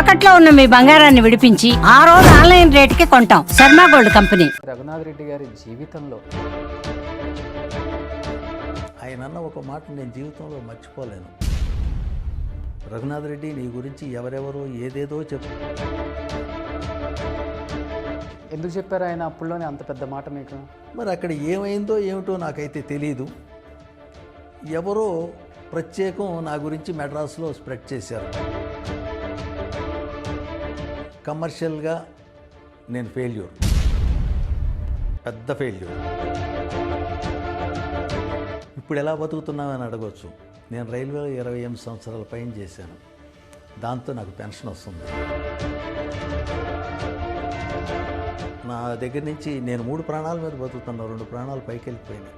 తాకట్లో ఉన్న మీ బంగారాన్ని విడిపించి ఆ రోజు ఆన్లైన్ రేటుకి కొంటాం. Sharma gold company. రఘునాథ్ రెడ్డి గారి జీవితంలో ఆయన అన్న ఒక మాట నేను జీవితంలో మర్చిపోలేను. రఘునాథ్ రెడ్డి, నీ గురించి ఎవరెవరో ఏదేదో ఎందుకు చెప్పారు ఆయన అప్పుల్లోనే అంత పెద్ద మాట మీకు? మరి అక్కడ ఏమైందో ఏమిటో నాకైతే తెలీదు. ఎవరో ప్రత్యేకం నా గురించి మెడ్రాస్లో స్ప్రెడ్ చేశారు. కమర్షియల్గా నేను ఫెయిల్యూర్, పెద్ద ఫెయిల్యూర్. ఇప్పుడు ఎలా బతుకుతున్నామని అడగవచ్చు. నేను రైల్వేలో 28 సంవత్సరాల పైన చేశాను. దాంతో నాకు పెన్షన్ వస్తుంది. నా దగ్గర నుంచి నేను 3 ప్రాణాల మీద బతుకుతున్నా. 2 ప్రాణాలు పైకి వెళ్ళిపోయినాయి.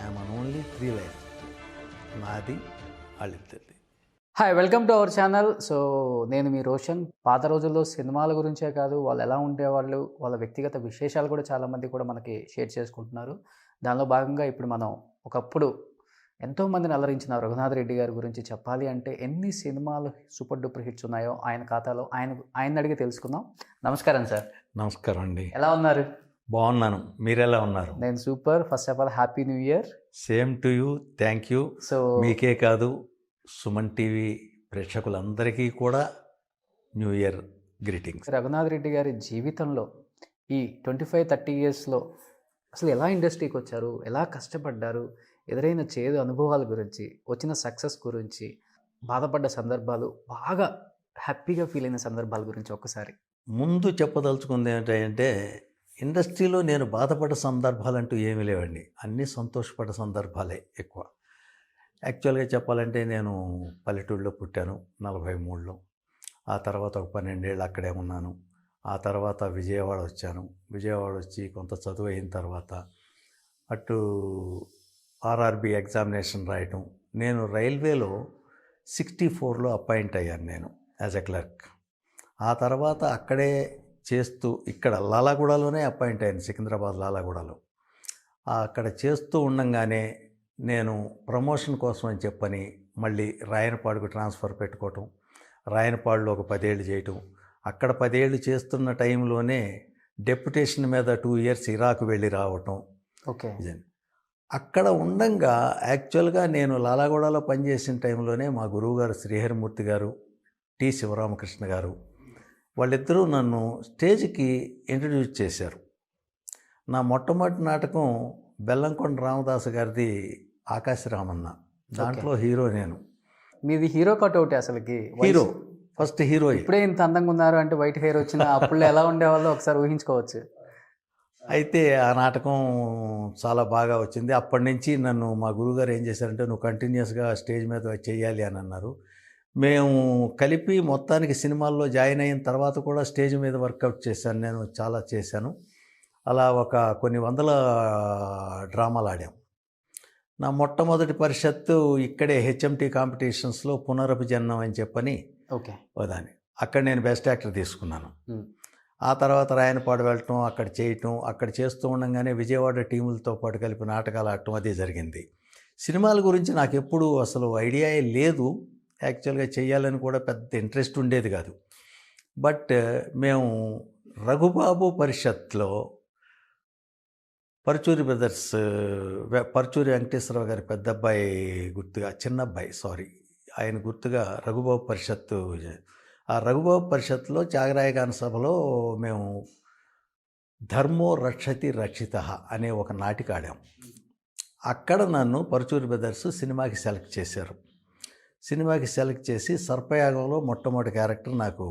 I'm an only 3 life. నాది వాళ్ళిద్దరిది. Hi, welcome to our channel. So నేను మీ రోషన్. పాత రోజుల్లో సినిమాల గురించే కాదు, వాళ్ళు ఎలా ఉండేవాళ్ళు, వాళ్ళ వ్యక్తిగత విశేషాలు కూడా చాలామంది కూడా మనకి షేర్ చేసుకుంటున్నారు. దానిలో భాగంగా ఇప్పుడు మనం ఒకప్పుడు ఎంతోమందిని అలరించిన రఘునాథ్ రెడ్డి గారి గురించి చెప్పాలి అంటే ఎన్ని సినిమాలు సూపర్ డూపర్ హిట్స్ ఉన్నాయో ఆయన ఖాతాలో ఆయన అడిగి తెలుసుకుందాం. నమస్కారం సార్. నమస్కారం అండి. ఎలా ఉన్నారు? బాగున్నాను. మీరెలా ఉన్నారు? నేను super. First of all happy new year. Same to you. Thank you. So మీకే కాదు, సుమన్ టీవీ ప్రేక్షకులందరికీ కూడా new year greetings. Raghunath Reddy గారి జీవితంలో ఈ 25-30 ఇయర్స్లో అసలు ఎలా ఇండస్ట్రీకి వచ్చారు, ఎలా కష్టపడ్డారు, ఎదురైన చేదు అనుభవాల గురించి, వచ్చిన సక్సెస్ గురించి, బాధపడ్డ సందర్భాలు, బాగా హ్యాపీగా ఫీల్ అయిన సందర్భాల గురించి ఒక్కసారి. ముందు చెప్పదలుచుకుంది ఏంటంటే, ఇండస్ట్రీలో నేను బాధపడ్డ సందర్భాలంటూ ఏమీ లేవండి. అన్నీ సంతోషపడ్డ సందర్భాలే ఎక్కువ. యాక్చువల్గా చెప్పాలంటే నేను పల్లెటూళ్ళలో పుట్టాను 43లో. ఆ తర్వాత ఒక 12 ఏళ్ళు అక్కడే ఉన్నాను. ఆ తర్వాత విజయవాడ వచ్చాను. విజయవాడ వచ్చి కొంత చదువు అయిన తర్వాత అటు ఆర్ఆర్బి ఎగ్జామినేషన్ రాయటం. నేను రైల్వేలో 64లో అపాయింట్ అయ్యాను నేను యాజ్ ఎ క్లర్క్. ఆ తర్వాత అక్కడే చేస్తూ ఇక్కడ లాలాగూడలోనే అపాయింట్ అయ్యాను, సికింద్రాబాద్ లాలాగూడలో. అక్కడ చేస్తూ ఉండంగానే నేను ప్రమోషన్ కోసం అని చెప్పని మళ్ళీ రాయనపాడుకు ట్రాన్స్ఫర్ పెట్టుకోవటం, రాయనపాడులో ఒక 10 ఏళ్ళు చేయటం. అక్కడ 10 ఏళ్ళు చేస్తున్న టైంలోనే డెప్యుటేషన్ మీద 2 ఇయర్స్ ఇరాక్ వెళ్ళి రావటం. ఓకే. అక్కడ ఉండంగా యాక్చువల్గా నేను లాలాగూడలో పనిచేసిన టైంలోనే మా గురువుగారు శ్రీహరిమూర్తి గారు, టి శివరామకృష్ణ గారు, వాళ్ళిద్దరూ నన్ను స్టేజ్కి ఇంట్రడ్యూస్ చేశారు. నా మొట్టమొదటి నాటకం బెల్లంకొండ రామదాసు గారిది ఆకాశరామన్న. దాంట్లో హీరో నేను. మీది హీరో కట్అవుట్ అసలుకి. Hero, first hero. ఇప్పుడే ఇంత అందంగా ఉన్నారు అంటే వైట్ హెయిర్ వచ్చిన అప్పుడు ఎలా ఉండేవాళ్ళో ఒకసారి ఊహించుకోవచ్చు. అయితే ఆ నాటకం చాలా బాగా వచ్చింది. అప్పటి నుంచి నన్ను మా గురువుగారు ఏం చేశారంటే, నువ్వు కంటిన్యూస్గా స్టేజ్ మీద చేయాలి అని అన్నారు. మేము కలిపి మొత్తానికి సినిమాల్లో జాయిన్ అయిన తర్వాత కూడా స్టేజ్ మీద వర్కౌట్ చేశాను. నేను చాలా చేశాను. అలా కొన్ని వందల డ్రామాలు ఆడాం. నా మొట్టమొదటి పరిషత్తు ఇక్కడే హెచ్ఎంటీ కాంపిటీషన్స్లో పునరభిజన్నం అని చెప్పని ఓకే దాన్ని అక్కడ నేను బెస్ట్ యాక్టర్ తీసుకున్నాను. ఆ తర్వాత రాయనపాడు వెళ్ళటం, అక్కడ చేయటం, అక్కడ చేస్తూ ఉండగానే విజయవాడ టీములతో పాటు కలిపి నాటకాలు ఆడటం అది జరిగింది. సినిమాల గురించి నాకు ఎప్పుడు అసలు ఐడియా లేదు. యాక్చువల్గా చేయాలని కూడా పెద్ద ఇంట్రెస్ట్ ఉండేది కాదు. బట్ మేము రఘుబాబు పరిషత్లో పరుచూరి బ్రదర్స్, పరుచూరి వెంకటేశ్వరరావు గారి పెద్ద అబ్బాయి గుర్తుగా, చిన్న అబ్బాయి ఆయన గుర్తుగా రఘుబాబు పరిషత్తు, ఆ రఘుబాబు పరిషత్తులో త్యాగరాయగాన సభలో మేము ధర్మో రక్షతి రక్షితః అనే ఒక నాటిక ఆడాం. అక్కడ నన్ను పరుచూరి బ్రదర్స్ సినిమాకి సెలెక్ట్ చేశారు. సినిమాకి సెలెక్ట్ చేసి సర్పయాగంలో మొట్టమొదటి క్యారెక్టర్ నాకు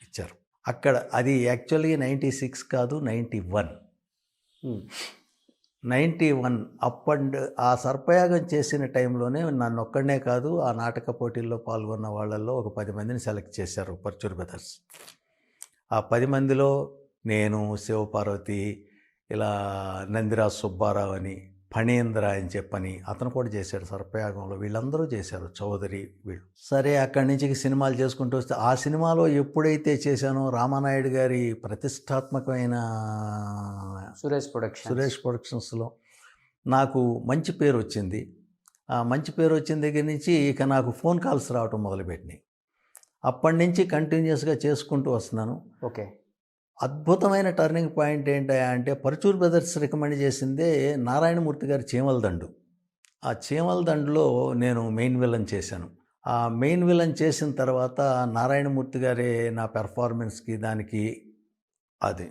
ఇచ్చారు. అక్కడ అది యాక్చువల్గా 96 కాదు, 91 ఆ సర్పయాగం చేసిన టైంలోనే నన్ను ఒక్కడనే కాదు, ఆ నాటక పోటీల్లో పాల్గొన్న వాళ్ళల్లో ఒక 10 మందిని సెలెక్ట్ చేశారు పరుచూరి బ్రదర్స్. ఆ 10 మందిలో నేను, శివపార్వతి, ఇలా నందిరాజ్ సుబ్బారావు అని, ఫణీంద్ర అని చెప్పని అతను కూడా చేశాడు సర్పయాగంలో. వీళ్ళందరూ చేశారు, చౌదరి వీళ్ళు. సరే, అక్కడి నుంచి సినిమాలు చేసుకుంటూ వస్తే ఆ సినిమాలో ఎప్పుడైతే చేశానో రామానాయుడు గారి ప్రతిష్టాత్మకమైన సురేష్ ప్రొడక్షన్స్లో నాకు మంచి పేరు వచ్చింది. ఆ మంచి పేరు వచ్చిన దగ్గర నుంచి ఇక నాకు ఫోన్ కాల్స్ రావటం మొదలుపెట్టినాయి. అప్పటి నుంచి కంటిన్యూస్గా చేసుకుంటూ వస్తున్నాను. ఓకే. అద్భుతమైన టర్నింగ్ పాయింట్ ఏంటి అంటే పరుచూరు బ్రదర్స్ రికమెండ్ చేసిందే నారాయణమూర్తి గారి చీమల దండు. ఆ చీమల దండులో నేను మెయిన్ విలన్ చేశాను. ఆ మెయిన్ విలన్ చేసిన తర్వాత నారాయణమూర్తి గారే నా పెర్ఫార్మెన్స్కి దానికి అది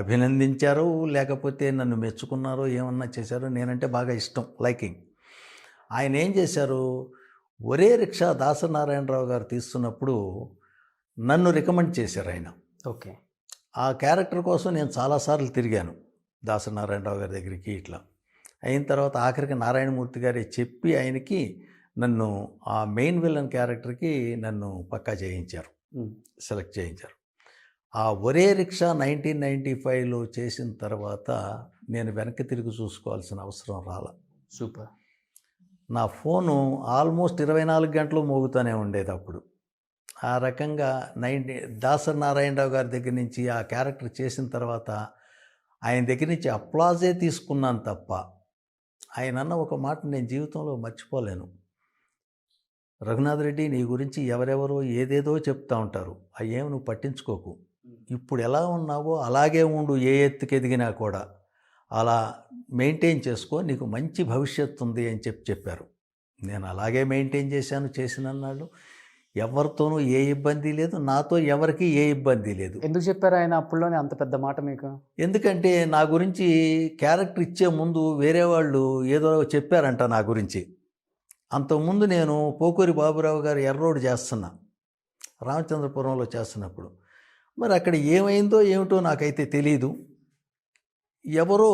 అభినందించారు, లేకపోతే నన్ను మెచ్చుకున్నారో ఏమన్నా చేశారో, నేనంటే బాగా ఇష్టం, లైకింగ్. ఆయన ఏం చేశారు, ఒరే రిక్షా దాసనారాయణరావు గారు తీస్తున్నప్పుడు నన్ను రికమెండ్ చేశారు ఆయన. ఓకే. ఆ క్యారెక్టర్ కోసం నేను చాలాసార్లు తిరిగాను దాసనారాయణరావు గారి దగ్గరికి. ఇట్లా అయిన తర్వాత ఆఖరికి నారాయణమూర్తి గారే చెప్పి ఆయనకి నన్ను ఆ మెయిన్ విలన్ క్యారెక్టర్కి నన్ను పక్కా చేయించారు, సెలెక్ట్ చేయించారు. ఆ ఒరే రిక్షా 1995లో చేసిన తర్వాత నేను వెనక్కి తిరిగి చూసుకోవాల్సిన అవసరం రాల. సూపర్. నా ఫోను ఆల్మోస్ట్ 24 గంటలు మోగుతూనే ఉండేది అప్పుడు. ఆ రకంగా దాసరి నారాయణరావు గారి దగ్గర నుంచి ఆ క్యారెక్టర్ చేసిన తర్వాత ఆయన దగ్గర నుంచి అప్లాజే తీసుకున్నాను తప్ప, ఆయన అన్న ఒక మాట నేను జీవితంలో మర్చిపోలేను. రఘునాథ్ రెడ్డి, నీ గురించి ఎవరెవరో ఏదేదో చెప్తా ఉంటారు, అయ్యేం నువ్వు పట్టించుకోకు, ఇప్పుడు ఎలా ఉన్నావో అలాగే ఉండు, ఏ ఎత్తుకు ఎదిగినా కూడా అలా మెయింటైన్ చేసుకో, నీకు మంచి భవిష్యత్తు ఉంది అని చెప్పారు. నేను అలాగే మెయింటైన్ చేసినన్నాళ్ళు ఎవరితోనూ ఏ ఇబ్బంది లేదు, నాతో ఎవరికి ఏ ఇబ్బంది లేదు. ఎందుకు చెప్పారు ఆయన అప్పుడులోనే అంత పెద్ద మాట మీకు? ఎందుకంటే నా గురించి క్యారెక్టర్ ఇచ్చే ముందు వేరే వాళ్ళు ఏదో చెప్పారంట నా గురించి. అంతకుముందు నేను పోకూరి బాబురావు గారు ఎర్రోడ్ చేస్తున్నా, రామచంద్రపురంలో చేస్తున్నప్పుడు, మరి అక్కడ ఏమైందో ఏమిటో నాకైతే తెలీదు, ఎవరో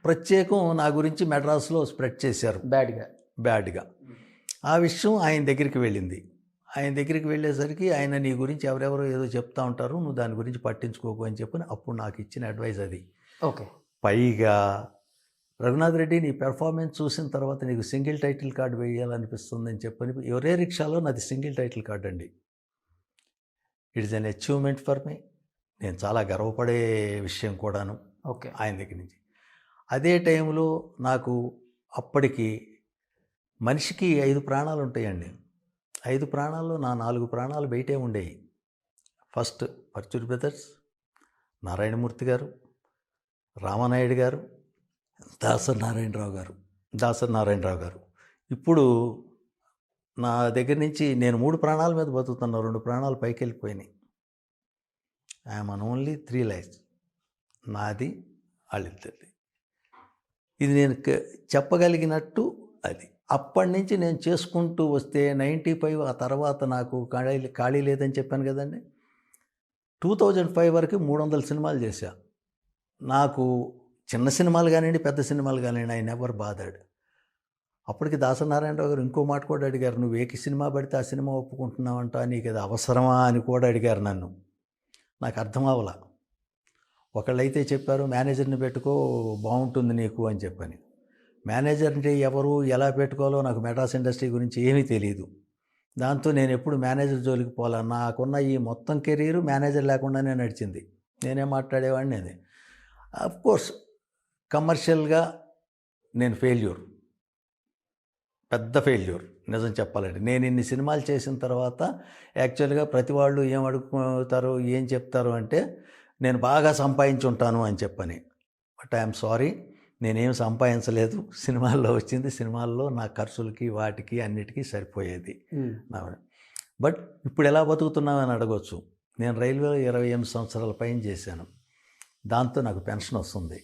ప్రత్యేకం నా గురించి మెడ్రాస్లో స్ప్రెడ్ చేశారు బ్యాడ్గా. ఆ విషయం ఆయన దగ్గరికి వెళ్ళింది. ఆయన దగ్గరికి వెళ్ళేసరికి ఆయన నీ గురించి ఎవరెవరో ఏదో చెప్తా ఉంటారు, నువ్వు దాని గురించి పట్టించుకోకు అని చెప్పని అప్పుడు నాకు ఇచ్చిన అడ్వైస్ అది. ఓకే. పైగా రఘునాథ్ రెడ్డి, నీ పెర్ఫార్మెన్స్ చూసిన తర్వాత నీకు సింగిల్ టైటిల్ కార్డు వేయాలనిపిస్తుంది అని చెప్పని, ఒరే రిక్షాలో నాది సింగిల్ టైటిల్ కార్డు అండి. It is an achievement for me. నేను చాలా గర్వపడే విషయం కూడాను. ఓకే. ఆయన దగ్గర నుంచి అదే టైంలో నాకు అప్పటికి మనిషికి 5 ప్రాణాలు ఉంటాయండి. 5 ప్రాణాల్లో నా 4 ప్రాణాలు బయటే ఉండేవి. ఫస్ట్ పరుచూరి బ్రదర్స్, నారాయణమూర్తి గారు, రామానాయుడు గారు, దాసరి నారాయణరావు గారు. ఇప్పుడు నా దగ్గర నుంచి నేను 3 ప్రాణాల మీద బతుకుతున్నా, 2 ప్రాణాలు పైకి వెళ్ళిపోయినాయి. ఐఎమ్ అన్ ఓన్లీ 3 లైఫ్స్, నాది వాళ్ళిద్దరిది. ఇది నేను చెప్పగలిగినట్టు అది. అప్పటి నుంచి నేను చేసుకుంటూ వస్తే 95 ఆ తర్వాత నాకు ఖాళీ లేదని చెప్పాను కదండి. 2005 వరకు 300 సినిమాలు చేశా. నాకు చిన్న సినిమాలు కానివ్వండి, పెద్ద సినిమాలు కానివ్వండి, ఆయన ఎవరు బాధాడు. అప్పటికి దాసనారాయణరావు గారు ఇంకో మాట కూడా అడిగారు, నువ్వు ఏ సినిమా పడితే ఆ సినిమా ఒప్పుకుంటున్నావంట, నీకు అది అవసరమా అని కూడా అడిగారు నన్ను. నాకు అర్థం అవ్వాల. ఒకళ్ళైతే చెప్పారు, మేనేజర్ని పెట్టుకో బాగుంటుంది నీకు అని చెప్పని. మేనేజర్ అంటే ఎవరు, ఎలా పెట్టుకోవాలో నాకు మెడ్రాస్ ఇండస్ట్రీ గురించి ఏమీ తెలియదు. దాంతో నేను ఎప్పుడు మేనేజర్ జోలికి పోలా. నాకున్న ఈ మొత్తం కెరీరు మేనేజర్ లేకుండానే నడిచింది. నేనే మాట్లాడేవాడిని. అది కోర్స్ కమర్షియల్గా నేను పెద్ద ఫెయిల్యూర్ నిజం చెప్పాలంటే. నేను ఇన్ని సినిమాలు చేసిన తర్వాత యాక్చువల్గా ప్రతి వాళ్ళు ఏం అడుగుతారు, ఏం చెప్తారు అంటే నేను బాగా సంపాదించుంటాను అని చెప్పని. బట్ ఐఎమ్ సారీ, నేనేం సంపాదించలేదు. సినిమాల్లో వచ్చింది, సినిమాల్లో నా ఖర్చులకి వాటికి అన్నిటికీ సరిపోయేది. బట్ ఇప్పుడు ఎలా బతుకుతున్నామని అడగవచ్చు. నేను రైల్వేలో 28 సంవత్సరాల పైన చేశాను. దాంతో నాకు పెన్షన్ వస్తుంది.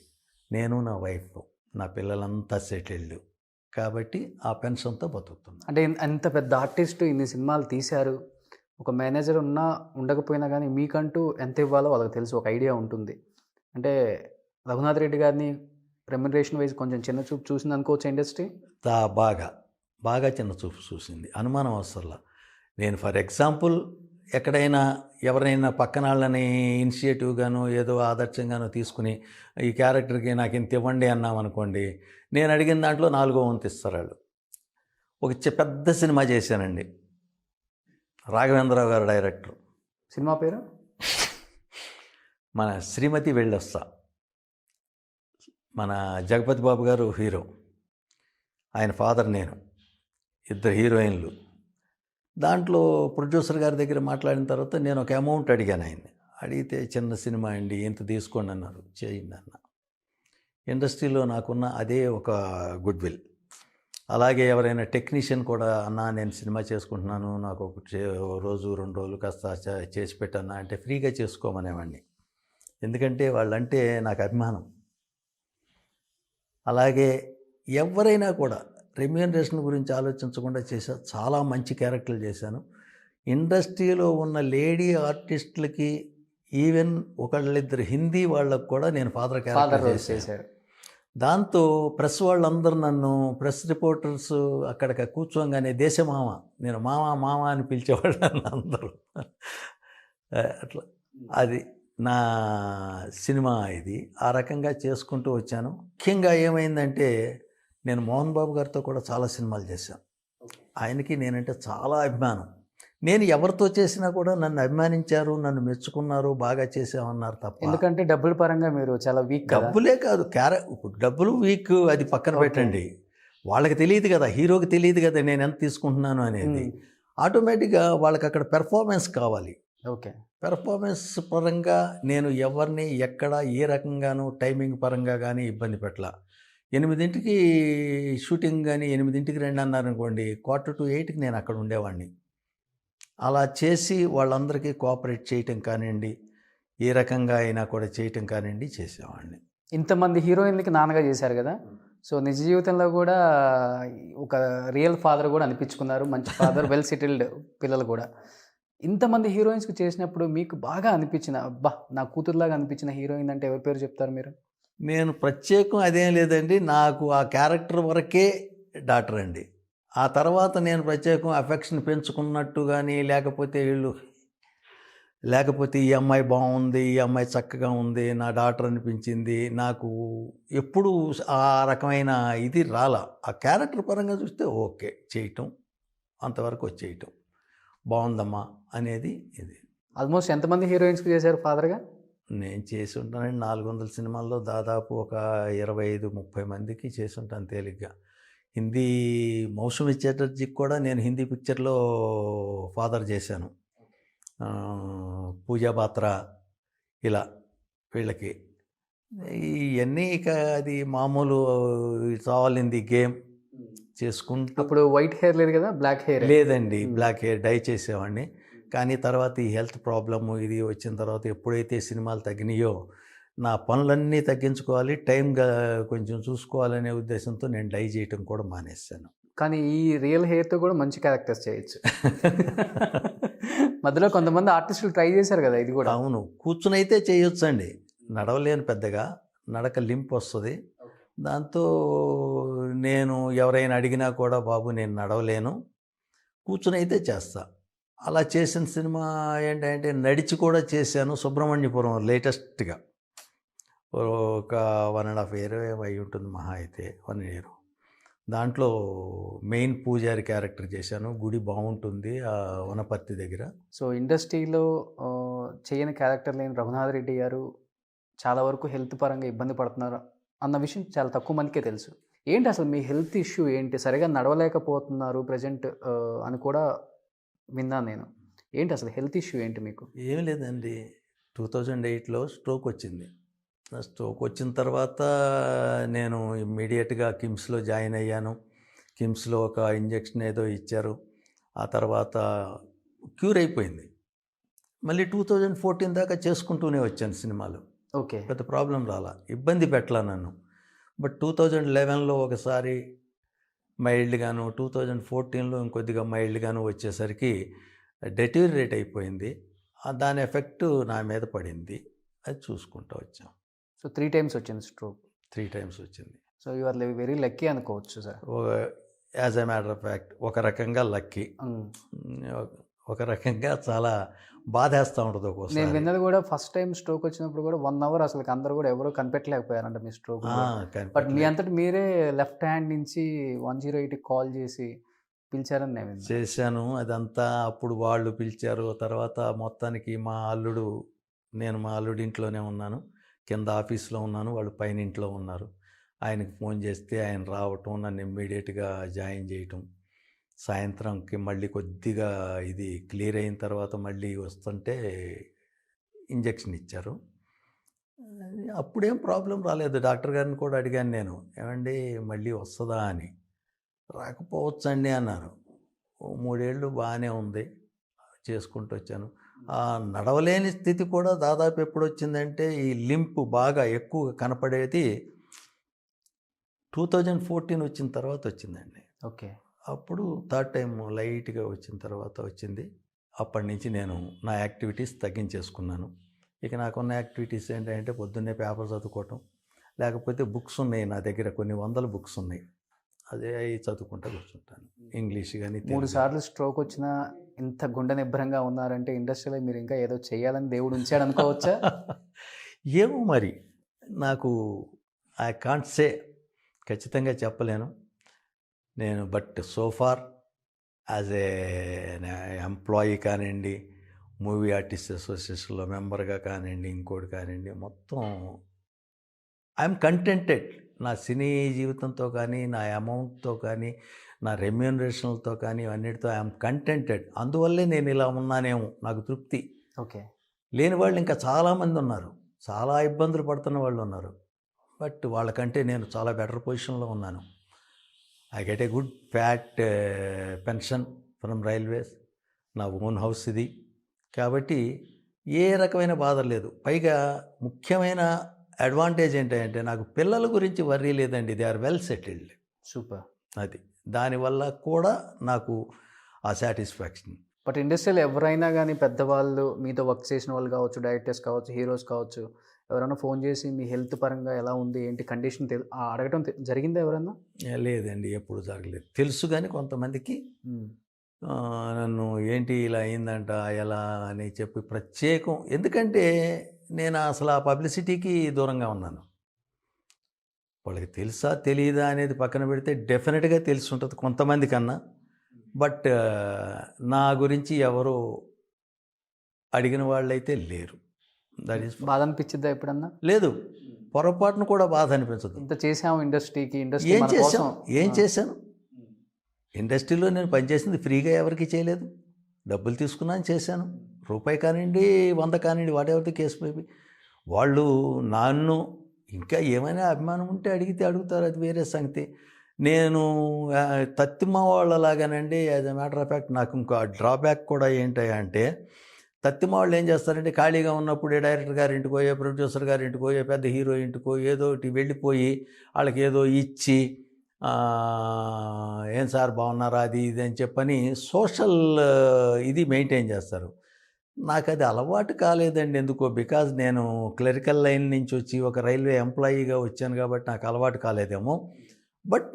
నేను, నా వైఫ్, నా పిల్లలంతా సెటిల్డ్ కాబట్టి ఆ పెన్షన్తో బతుకుతున్నాను. అంటే అంత పెద్ద ఆర్టిస్ట్ ఇన్ని సినిమాలు తీశారు, ఒక మేనేజర్ ఉన్నా ఉండకపోయినా కానీ మీకంటూ ఎంత ఇవ్వాలో వాళ్ళకి తెలుసు, ఒక ఐడియా ఉంటుంది. అంటే రఘునాథ్ రెడ్డి గారిని రెమ్యునరేషన్ వైజ్ కొంచెం చిన్న చూపు చూసింది అనుకోవచ్చు ఇండస్ట్రీ. బాగా చిన్న చూపు చూసింది, అనుమానం అవసరంలా. నేను ఫర్ ఎగ్జాంపుల్ ఎక్కడైనా ఎవరైనా పక్కన వాళ్ళని ఇనిషియేటివ్గాను ఏదో ఆదర్శంగానో తీసుకుని ఈ క్యారెక్టర్కి నాకు ఇంత ఇవ్వండి అన్నామనుకోండి, నేను అడిగిన దాంట్లో 4వ వంతు ఇస్తారు వాళ్ళు. ఒక పెద్ద సినిమా చేశానండి, రాఘవేంద్రరావు గారు డైరెక్టర్. సినిమా పేరు మన శ్రీమతి వెళ్ళొస్తా. మన జగపతి బాబు గారు హీరో, ఆయన ఫాదర్ నేను, 2 హీరోయిన్లు. దాంట్లో ప్రొడ్యూసర్ గారి దగ్గర మాట్లాడిన తర్వాత నేను ఒక అమౌంట్ అడిగాను ఆయన్ని. అడిగితే చిన్న సినిమా అండి ఇంత తీసుకోండి అన్నారు. చేయండి అన్న. ఇండస్ట్రీలో నాకున్న అదే ఒక గుడ్ విల్. అలాగే ఎవరైనా టెక్నీషియన్ కూడా అన్నా నేను సినిమా చేసుకుంటున్నాను, నాకు ఒక రోజు 2 రోజులు కాస్త చేసి పెట్టన్నా అంటే ఫ్రీగా చేసుకోమనేవాడిని. ఎందుకంటే వాళ్ళంటే నాకు అభిమానం. అలాగే ఎవరైనా కూడా రెమ్యూనరేషన్ గురించి ఆలోచించకుండా చేశాను. చాలా మంచి క్యారెక్టర్లు చేశాను. ఇండస్ట్రీలో ఉన్న లేడీ ఆర్టిస్టులకి ఈవెన్ ఒకళ్ళిద్దరు హిందీ వాళ్ళకు కూడా నేను ఫాదర్ క్యారెక్టర్ చేశాను. దాంతో ప్రెస్ వాళ్ళందరూ నన్ను ప్రెస్ రిపోర్టర్స్ అక్కడ కూర్చోగానే దేశమామ, నేను మామ మామ అని పిలిచేవాళ్ళు అందరూ. అట్లా అది నా సినిమా ఇది. ఆ రకంగా చేసుకుంటూ వచ్చాను. ముఖ్యంగా ఏమైందంటే నేను మోహన్ బాబు గారితో కూడా చాలా సినిమాలు చేశాను. ఆయనకి నేనంటే చాలా అభిమానం. నేను ఎవరితో చేసినా కూడా నన్ను అభిమానించారు, నన్ను మెచ్చుకున్నారు, బాగా చేసామన్నారు తప్ప. ఎందుకంటే డబ్బుల పరంగా మీరు చాలా వీక్. డబ్బులే కాదు, ఇప్పుడు డబ్బులు వీక్ అది పక్కన పెట్టండి. వాళ్ళకి తెలియదు కదా, హీరోకి తెలియదు కదా నేను ఎంత తీసుకుంటున్నాను అనేది. ఆటోమేటిక్గా వాళ్ళకి అక్కడ పెర్ఫార్మెన్స్ కావాలి. ఓకే, పెర్ఫార్మెన్స్ పరంగా నేను ఎవరిని ఎక్కడ ఏ రకంగానూ టైమింగ్ పరంగా కానీ ఇబ్బంది పెట్టలా. 8ంటికి షూటింగ్ కానీ 8ంటికి రండి అన్నారనుకోండి, 7:45కి నేను అక్కడ ఉండేవాడిని. అలా చేసి వాళ్ళందరికీ కోఆపరేట్ చేయటం కానివ్వండి, ఏ రకంగా అయినా కూడా చేయటం కానివ్వండి చేసేవాడిని. ఇంతమంది హీరోయిన్లకి నాన్నగా చేశారు కదా, సో నిజ జీవితంలో కూడా ఒక రియల్ ఫాదర్ కూడా అనిపించుకున్నారు. మంచి ఫాదర్, వెల్ సెటిల్డ్ పిల్లలు కూడా. ఇంతమంది హీరోయిన్స్కి చేసినప్పుడు మీకు బాగా అనిపించిన, అబ్బా నా కూతురులాగా అనిపించిన హీరోయిన్ అంటే ఎవరి పేరు చెప్తారు మీరు? నేను ప్రత్యేకం అదేం లేదండి, నాకు ఆ క్యారెక్టర్ వరకే డాక్టర్ అండి. ఆ తర్వాత నేను ప్రత్యేకం అఫెక్షన్ పెంచుకున్నట్టు కానీ లేకపోతే ఈ అమ్మాయి బాగుంది, ఈ అమ్మాయి చక్కగా ఉంది, నా డాక్టర్ అనిపించింది, నాకు ఎప్పుడు ఆ రకమైన ఇది రాలా. ఆ క్యారెక్టర్ పరంగా చూస్తే ఓకే చేయటం, అంతవరకు వచ్చేయటం బాగుందమ్మా అనేది ఇది. ఆల్మోస్ట్ ఎంతమంది హీరోయిన్స్కి చేశారు ఫాదర్గా? నేను చేసి ఉంటానండి 400 సినిమాల్లో దాదాపు ఒక 25-30 మందికి చేసి ఉంటాను తేలిగ్గా. హిందీ మౌసమి చటర్జీకి కూడా నేను హిందీ పిక్చర్లో ఫాదర్ చేశాను. పూజా బాత్రా ఇలా వీళ్ళకి. ఇవన్నీ ఇక అది మామూలు చావాలింది గేమ్ చేసుకుంటూ. అప్పుడు వైట్ హెయిర్ లేదు కదా, బ్లాక్ హెయిర్? లేదండి, బ్లాక్ హెయిర్ డై చేసేవాడిని. కానీ తర్వాత ఈ హెల్త్ ప్రాబ్లము ఇది వచ్చిన తర్వాత ఎప్పుడైతే సినిమాలు తగ్గినాయో నా పనులన్నీ తగ్గించుకోవాలి, టైంగా కొంచెం చూసుకోవాలనే ఉద్దేశంతో నేను డై చేయటం కూడా మానేశాను. కానీ ఈ రియల్ హెయిర్తో కూడా మంచి క్యారెక్టర్స్ చేయొచ్చు. మధ్యలో కొంతమంది ఆర్టిస్టులు ట్రై చేశారు కదా ఇది కూడా. అవును, కూర్చుని అయితే చేయొచ్చండి, నడవలేను పెద్దగా, నడక లింప్ వస్తుంది. దాంతో నేను ఎవరైనా అడిగినా కూడా బాబు నేను నడవలేను, కూర్చుని అయితే చేస్తా. అలా చేసిన సినిమా ఏంటంటే నడిచి కూడా చేశాను. సుబ్రహ్మణ్యపురం లేటెస్ట్గా ఒక 1.5 year అయి ఉంటుంది, మహా అయితే 1 year. దాంట్లో మెయిన్ పూజారి క్యారెక్టర్ చేశాను. గుడి బాగుంటుంది ఆ వనపర్తి దగ్గర. సో ఇండస్ట్రీలో చేయని క్యారెక్టర్ లేని రఘునాథ్ రెడ్డి గారు చాలా వరకు హెల్త్ పరంగా ఇబ్బంది పడుతున్నారు అన్న విషయం చాలా తక్కువ మందికే తెలుసు. ఏంటి అసలు మీ హెల్త్ ఇష్యూ ఏంటి? సరిగా నడవలేకపోతున్నారు ప్రజెంట్ అని కూడా విన్నాను నేను. ఏంటి అసలు హెల్త్ ఇష్యూ ఏంటి మీకు? ఏం లేదండి, 2008లో స్ట్రోక్ వచ్చింది. స్ట్రోక్ వచ్చిన తర్వాత నేను ఇమ్మీడియట్గా కిమ్స్లో జాయిన్ అయ్యాను. కిమ్స్లో ఒక ఇంజెక్షన్ ఏదో ఇచ్చారు. ఆ తర్వాత క్యూర్ అయిపోయింది. మళ్ళీ 2014 దాకా చేసుకుంటూనే వచ్చాను సినిమాలు. ఓకే, పెద్ద ప్రాబ్లం రాలా, ఇబ్బంది పెట్టలా నన్ను. బట్ 2011లో ఒకసారి మైల్డ్గాను, 2014లో ఇంకొద్దిగా మైల్డ్గాను వచ్చేసరికి డెటీరియరేట్ అయిపోయింది. దాని ఎఫెక్ట్ నా మీద పడింది. అది చూసుకుంటూ వచ్చాం. సో 3 times వచ్చింది స్ట్రోక్? 3 times వచ్చింది. So you are very lucky అనుకోవచ్చు sir. As a matter of fact ఒక రకంగా లక్కీ, ఒక రకంగా చాలా బాధేస్తూ ఉంటుంది ఒక్కోసారి. నేను విన్నది కూడా ఫస్ట్ టైం స్ట్రోక్ వచ్చినప్పుడు కూడా 1 hour అసలు అందరూ కూడా ఎవరో కనిపెట్టలేకపోయారంట మీ స్ట్రోక్. బట్ మీ అంతటి మీరే లెఫ్ట్ హ్యాండ్ నుంచి 108కి కాల్ చేసి పిలిచారని నేను చేశాను. అదంతా అప్పుడు వాళ్ళు పిలిచారు. తర్వాత మొత్తానికి నేను మా అల్లుడి ఇంట్లోనే ఉన్నాను, కింద ఆఫీస్లో ఉన్నాను, వాళ్ళు పైన ఇంట్లో ఉన్నారు. ఆయనకు ఫోన్ చేస్తే ఆయన రావటం, నన్ను ఇమ్మీడియట్గా జాయిన్ చేయటం, సాయంత్రంకి మళ్ళీ కొద్దిగా ఇది క్లియర్ అయిన తర్వాత మళ్ళీ వస్తుంటే ఇంజెక్షన్ ఇచ్చారు. అప్పుడేం ప్రాబ్లం రాలేదు. డాక్టర్ గారిని కూడా అడిగాను నేను, ఏమండి మళ్ళీ వస్తుందా అని. రాకపోవచ్చండి అన్నారు. 3 ఏళ్ళు బాగానే ఉంది, చేసుకుంటూ వచ్చాను. ఆ నడవలేని స్థితి కూడా దాదాపు ఎప్పుడొచ్చిందంటే ఈ లింప్ బాగా ఎక్కువగా కనపడేది 2014 వచ్చిన తర్వాత వచ్చిందండి. ఓకే. అప్పుడు థర్డ్ టైం లైట్గా వచ్చిన తర్వాత వచ్చింది. అప్పటి నుంచి నేను నా యాక్టివిటీస్ తగ్గించేసుకున్నాను. ఇక నాకున్న యాక్టివిటీస్ ఏంటంటే పొద్దున్నే పేపర్ చదువుకోవటం, లేకపోతే బుక్స్ ఉన్నాయి నా దగ్గర, కొన్ని వందల బుక్స్ ఉన్నాయి, అదే అవి చదువుకుంటూ కూర్చుంటాను. ఇంగ్లీష్ కానీ 3 సార్లు స్ట్రోక్ వచ్చినా ఇంత గుండె నిబ్బరంగా ఉన్నారంటే ఇండస్ట్రీలో మీరు ఇంకా ఏదో చేయాలని దేవుడు ఉంచాడు అనుకోవచ్చా? ఏమో మరి, నాకు ఐ కాంట్ సే, ఖచ్చితంగా చెప్పలేను నేను. But so far as a employee కానివ్వండి, మూవీ ఆర్టిస్ట్ అసోసియేషన్లో మెంబర్గా కానివ్వండి, ఇంకోటి కానివ్వండి, మొత్తం ఐఎమ్ కంటెంటెడ్. నా సినీ జీవితంతో కానీ, నా అమౌంట్తో కానీ, నా రెమ్యూనరేషన్లతో కానీ, అన్నిటితో ఐఎమ్ కంటెంటెడ్. అందువల్లే నేను ఇలా ఉన్నానేమో, నాకు తృప్తి. ఓకే. లేని వాళ్ళు ఇంకా చాలామంది ఉన్నారు, చాలా ఇబ్బందులు పడుతున్న వాళ్ళు ఉన్నారు. బట్ వాళ్ళకంటే నేను చాలా బెటర్ పొజిషన్లో ఉన్నాను. I get a good fat pension from railways, నా ఓన్ హౌస్ ఇది. కాబట్టి ఏ రకమైన బాధ లేదు. పైగా ముఖ్యమైన అడ్వాంటేజ్ ఏంటంటే నాకు పిల్లల గురించి వర్రీ లేదండి. They are well settled. Super. అది దానివల్ల కూడా నాకు ఆ సాటిస్ఫాక్షన్. బట్ ఇండస్ట్రీలో ఎవరైనా కానీ పెద్దవాళ్ళు, మీతో వర్క్ చేసిన వాళ్ళు కావచ్చు, డైరెక్టర్స్ కావచ్చు, హీరోస్ కావచ్చు, ఎవరైనా ఫోన్ చేసి మీ హెల్త్ పరంగా ఎలా ఉంది, ఏంటి కండిషన్ అడగటం జరిగిందా ఎవరన్నా? లేదండి, ఎప్పుడు జరగలేదు. తెలుసు కానీ కొంతమందికి నన్ను ఏంటి ఇలా అయిందంట, ఎలా అని చెప్పి ప్రత్యేకం. ఎందుకంటే నేను అసలు ఆ పబ్లిసిటీకి దూరంగా ఉన్నాను. వాళ్ళకి తెలుసా తెలియదా అనేది పక్కన పెడితే డెఫినెట్గా తెలిసి ఉంటుంది కొంతమంది కన్నా. బట్ నా గురించి ఎవరు అడిగిన వాళ్ళైతే లేరు. That is. బాధ అనిపించిద్దా ఎప్పుడన్నా? లేదు, పొరపాటును కూడా బాధ అనిపించదు. ఇంత చేసాము ఇండస్ట్రీకి, ఇండస్ట్రీ ఏం చేశాను? ఇండస్ట్రీలో నేను పనిచేసింది ఫ్రీగా ఎవరికి చేయలేదు, డబ్బులు తీసుకున్నాను, చేశాను. రూపాయి కానివ్వండి, 100 కానివ్వండి, what ever the case maybe. వాళ్ళు నన్ను ఇంకా ఏమైనా అభిమానం ఉంటే అడిగితే అడుగుతారు, అది వేరే సంగతి. నేను తత్తిమ వాళ్ళలాగానండి. As a matter of fact నాకు ఇంకా డ్రాబ్యాక్ కూడా ఏంటంటే, తత్తిమ వాళ్ళు ఏం చేస్తారంటే ఖాళీగా ఉన్నప్పుడు ఏ డైరెక్టర్ గారి ఇంటికో, ఏ ప్రొడ్యూసర్ గారి ఇంటికో, ఏ పెద్ద హీరో ఇంటికో ఏదో ఒకటి వెళ్ళిపోయి వాళ్ళకి ఏదో ఇచ్చి ఏం సార్ బాగున్నారా అది ఇది అని చెప్పని సోషల్ ఇది మెయింటైన్ చేస్తారు. నాకు అది అలవాటు కాలేదండి ఎందుకో. బికాజ్ నేను క్లరికల్ లైన్ నుంచి వచ్చి ఒక రైల్వే ఎంప్లాయీగా వచ్చాను కాబట్టి నాకు అలవాటు కాలేదేమో. బట్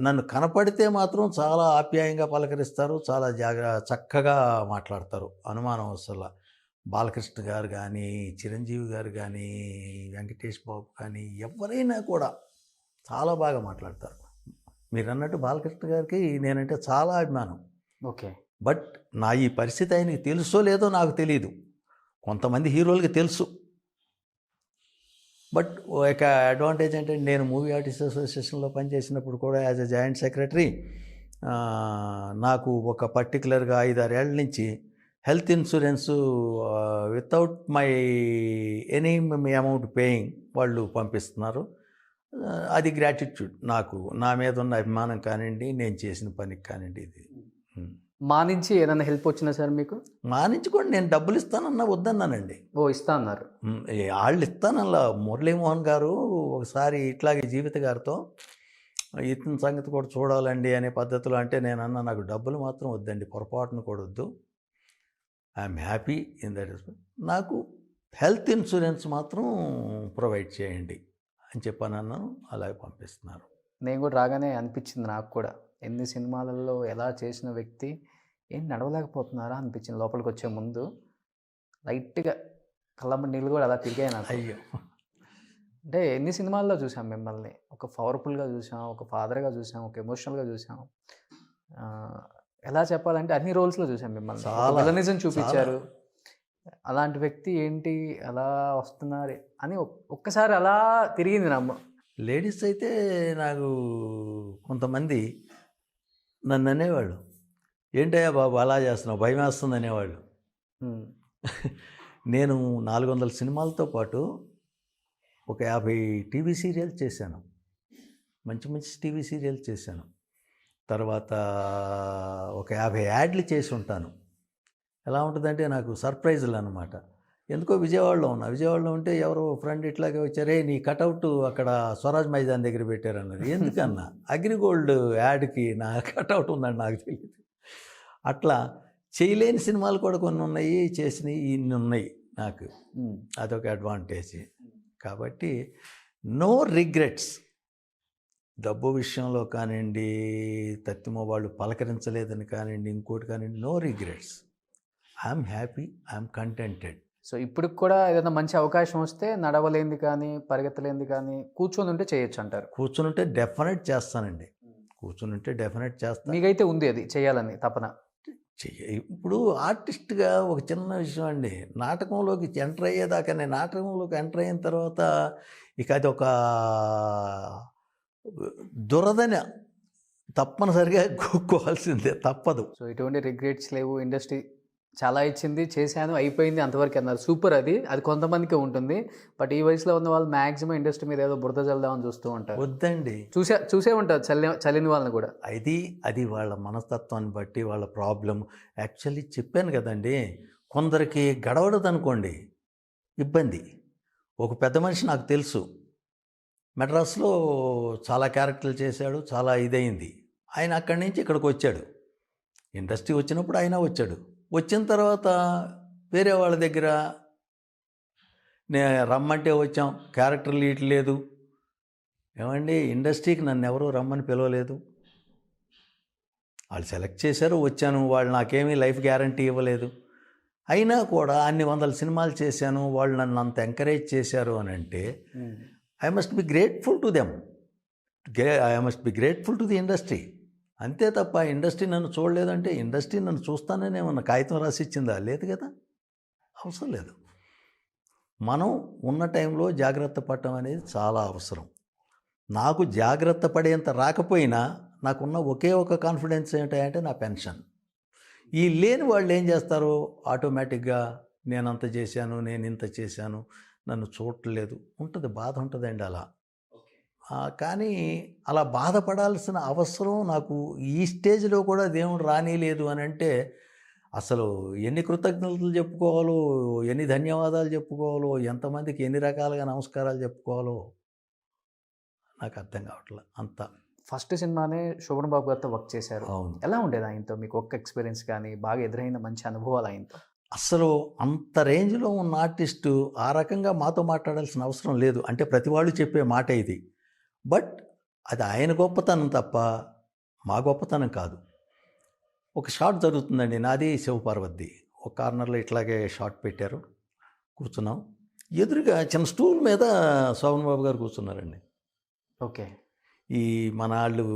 నన్ను కనపడితే మాత్రం చాలా ఆప్యాయంగా పలకరిస్తారు, చాలా చక్కగా మాట్లాడతారు, అనుమానం అసలు. బాలకృష్ణ గారు కానీ, చిరంజీవి గారు కానీ, వెంకటేష్ బాబు కానీ, ఎవరైనా కూడా చాలా బాగా మాట్లాడతారు. మీరు అన్నట్టు బాలకృష్ణ గారికి నేనంటే చాలా అభిమానం. ఓకే. బట్ నా ఈ పరిస్థితి ఆయనకి తెలుసో లేదో నాకు తెలియదు. కొంతమంది హీరోలకి తెలుసు. బట్ ఒక అడ్వాంటేజ్ ఏంటంటే నేను మూవీ ఆర్టిస్ట్ అసోసియేషన్లో పనిచేసినప్పుడు కూడా యాజ్ ఎ జాయింట్ సెక్రటరీ నాకు ఒక పర్టికులర్గా 5-6 ఏళ్ళ నుంచి health insurance without my any amount paying వాళ్ళు పంపిస్తున్నారు. అది గ్రాటిట్యూడ్ నాకు, నా మీద ఉన్న అభిమానం కానివ్వండి, నేను చేసిన పనికి కానివ్వండి. ఇది మా నుంచి ఏదైనా హెల్ప్ వచ్చినా సార్ మీకు? మా నుంచి కూడా నేను డబ్బులు ఇస్తానన్నా వద్దన్నానండి. ఇస్తా అన్నారు. వాళ్ళు ఇస్తానల్లా. మురళీమోహన్ గారు ఒకసారి ఇట్లాగే జీవిత గారితో ఇతని సంగతి కూడా చూడాలండి అనే పద్ధతిలో అంటే నేను అన్నా, నాకు డబ్బులు మాత్రం వద్దండి, పొరపాటును కూడా వద్దు, I'm happy in that is. నాకు హెల్త్ ఇన్సూరెన్స్ మాత్రం ప్రొవైడ్ చేయండి అని చెప్పానన్నాను. అలాగే పంపిస్తున్నారు. నేను కూడా రాగానే అనిపించింది నాకు కూడా, ఎన్ని సినిమాలలో ఎలా చేసిన వ్యక్తి ఏం నడవలేకపోతున్నారా అనిపించింది లోపలికి వచ్చే ముందు. లైట్గా కళ్ళమ్మ నీళ్ళు కూడా అలా తిరిగాయి నాకు. అయ్యో, అంటే ఎన్ని సినిమాల్లో చూసాం మిమ్మల్ని, ఒక పవర్ఫుల్గా చూసాం, ఒక ఫాదర్గా చూసాం, ఒక ఎమోషనల్గా చూసాం. ఎలా చెప్పాలంటే అన్ని రోల్స్లో చూసాం మిమ్మల్ని. విలనిజం చూపించారు. అలాంటి వ్యక్తి ఏంటి అలా వస్తున్నారు అని ఒక్కసారి అలా తిరిగింది నమ్మ. లేడీస్ అయితే నాకు కొంతమంది నన్ను అనేవాళ్ళు, ఏంటయ్యా బాబు అలా చేస్తున్నావు, భయం వేస్తుంది అనేవాళ్ళు. ఉమ్. నేను 400 సినిమాలతో పాటు ఒక 50 టీవీ సీరియల్స్ చేశాను. మంచి మంచి టీవీ సీరియల్స్ చేశాను. తర్వాత ఒక 50 యాడ్లు చేసి ఉంటాను. ఎలా ఉంటుందంటే నాకు సర్ప్రైజులు అనమాట. ఎందుకో విజయవాడలో ఉంటే ఎవరో ఫ్రెండ్ ఇట్లాగే వచ్చారే, నీ కటౌట్ అక్కడ స్వరాజ్ మైదాన్ దగ్గర పెట్టారన్నారు. ఎందుకన్నా, అగ్రిగోల్డ్ యాడ్కి నా కటౌట్ ఉందని నాకు తెలియదు. అట్లా చేయలేని సినిమాలు కూడా కొన్ని ఉన్నాయి, చేసినవి ఇన్ని ఉన్నాయి నాకు. అదొక అడ్వాంటేజ్. కాబట్టి నో రిగ్రెట్స్. డబ్బు విషయంలో కానివ్వండి, తత్తిమో వాళ్ళు పలకరించలేదని కానివ్వండి, ఇంకోటి కానివ్వండి, no regrets. I'm happy, I'm contented. So ఇప్పుడు కూడా ఏదైనా మంచి అవకాశం వస్తే నడవలేంది కానీ పరిగెత్తలేంది కానీ కూర్చొని ఉంటే చేయొచ్చు అంటారు. కూర్చునుంటే డెఫినెట్ చేస్తానండి. కూర్చునుంటే డెఫినెట్ చేస్తాను. మీకైతే ఉంది అది చేయాలని తపన. ఇప్పుడు ఆర్టిస్ట్గా ఒక చిన్న విషయం అండి, నాటకంలోకి ఎంటర్ అయ్యేదాకా, నేను నాటకంలోకి ఎంటర్ అయిన తర్వాత ఇక అది ఒక దురదన తప్పనిసరిగా కూక్కోవాల్సిందే, తప్పదు. సో ఎటువంటి రిగ్రెట్స్ లేవు, ఇండస్ట్రీ చాలా ఇచ్చింది, చేశాను, అయిపోయింది, అంతవరకు అన్నారు. సూపర్. అది కొంతమందికి ఉంటుంది. బట్ ఈ వయసులో ఉన్న వాళ్ళు మ్యాక్సిమం ఇండస్ట్రీ మీద ఏదో బురద చల్దామని చూస్తూ ఉంటారు. వద్దండి, చూసే ఉంటారు చల్లిన వాళ్ళని కూడా. అది వాళ్ళ మనస్తత్వాన్ని బట్టి వాళ్ళ ప్రాబ్లం. యాక్చువల్లీ చెప్పాను కదండి, కొందరికి గడవడదు అనుకోండి, ఇబ్బంది. ఒక పెద్ద మనిషి నాకు తెలుసు, మెడ్రాస్లో చాలా క్యారెక్టర్లు చేశాడు, చాలా ఇదైంది. ఆయన అక్కడి నుంచి ఇక్కడికి వచ్చాడు. ఇండస్ట్రీ వచ్చినప్పుడు ఆయన వచ్చాడు. వచ్చిన తర్వాత వేరే వాళ్ళ దగ్గర రమ్మంటే వచ్చాం, క్యారెక్టర్లు ఇట్లేదు. ఏమండి, ఇండస్ట్రీకి నన్ను ఎవరూ రమ్మని పిలవలేదు. వాళ్ళు సెలెక్ట్ చేశారు, వచ్చాను. వాళ్ళు నాకేమీ లైఫ్ గ్యారంటీ ఇవ్వలేదు. అయినా కూడా అన్ని 100 సినిమాలు చేశాను, వాళ్ళు నన్ను అంత ఎంకరేజ్ చేశారు అని అంటే I must be grateful to them. I must be grateful to the industry. అంతే తప్ప ఇండస్ట్రీ నన్ను చూడలేదంటే ఇండస్ట్రీ నన్ను చూస్తానని ఏమన్నా కాగితం రాసి ఇచ్చిందా? లేదు కదా, అవసరం లేదు. మనం ఉన్న టైంలో జాగ్రత్త పడటం అనేది చాలా అవసరం. నాకు జాగ్రత్త పడేంత రాకపోయినా నాకున్న ఒకే ఒక కాన్ఫిడెన్స్ ఏంటంటే నా పెన్షన్. ఈ లేని వాళ్ళు ఏం చేస్తారు, ఆటోమేటిక్గా నేను అంత చేశాను, నేను ఇంత చేశాను, నన్ను చూడలేదు, ఉంటుంది, బాధ ఉంటుందండి అలా. కానీ అలా బాధపడాల్సిన అవసరం నాకు ఈ స్టేజ్లో కూడా దేవుడు రానిలేదు అని అంటే అసలు ఎన్ని కృతజ్ఞతలు చెప్పుకోవాలో, ఎన్ని ధన్యవాదాలు చెప్పుకోవాలో, ఎంతమందికి ఎన్ని రకాలుగా నమస్కారాలు చెప్పుకోవాలో నాకు అర్థం కావట్లేదు. అంత ఫస్ట్ సినిమానే శోభన్ బాబు గారితో వర్క్ చేశారు. అవును. ఎలా ఉండేది ఆయనతో? మీకు ఒక్క ఎక్స్పీరియన్స్ కానీ బాగా ఎదురైన మంచి అనుభవాలు ఆయనతో? అసలు అంత రేంజ్లో ఉన్న ఆర్టిస్టు ఆ రకంగా మాతో మాట్లాడాల్సిన అవసరం లేదు. అంటే ప్రతి వాళ్ళు చెప్పే మాట ఇది. బట్ అది ఆయన గొప్పతనం తప్ప మా గొప్పతనం కాదు. ఒక షాట్ జరుగుతుందండి, నాది శివపార్వతి. ఒక కార్నర్లో ఇట్లాగే షాట్ పెట్టారు, కూర్చున్నాం. ఎదురుగా చిన్న స్టూల్ మీద శోభన్ బాబు గారు కూర్చున్నారండి. ఓకే. ఈ మన వాళ్ళు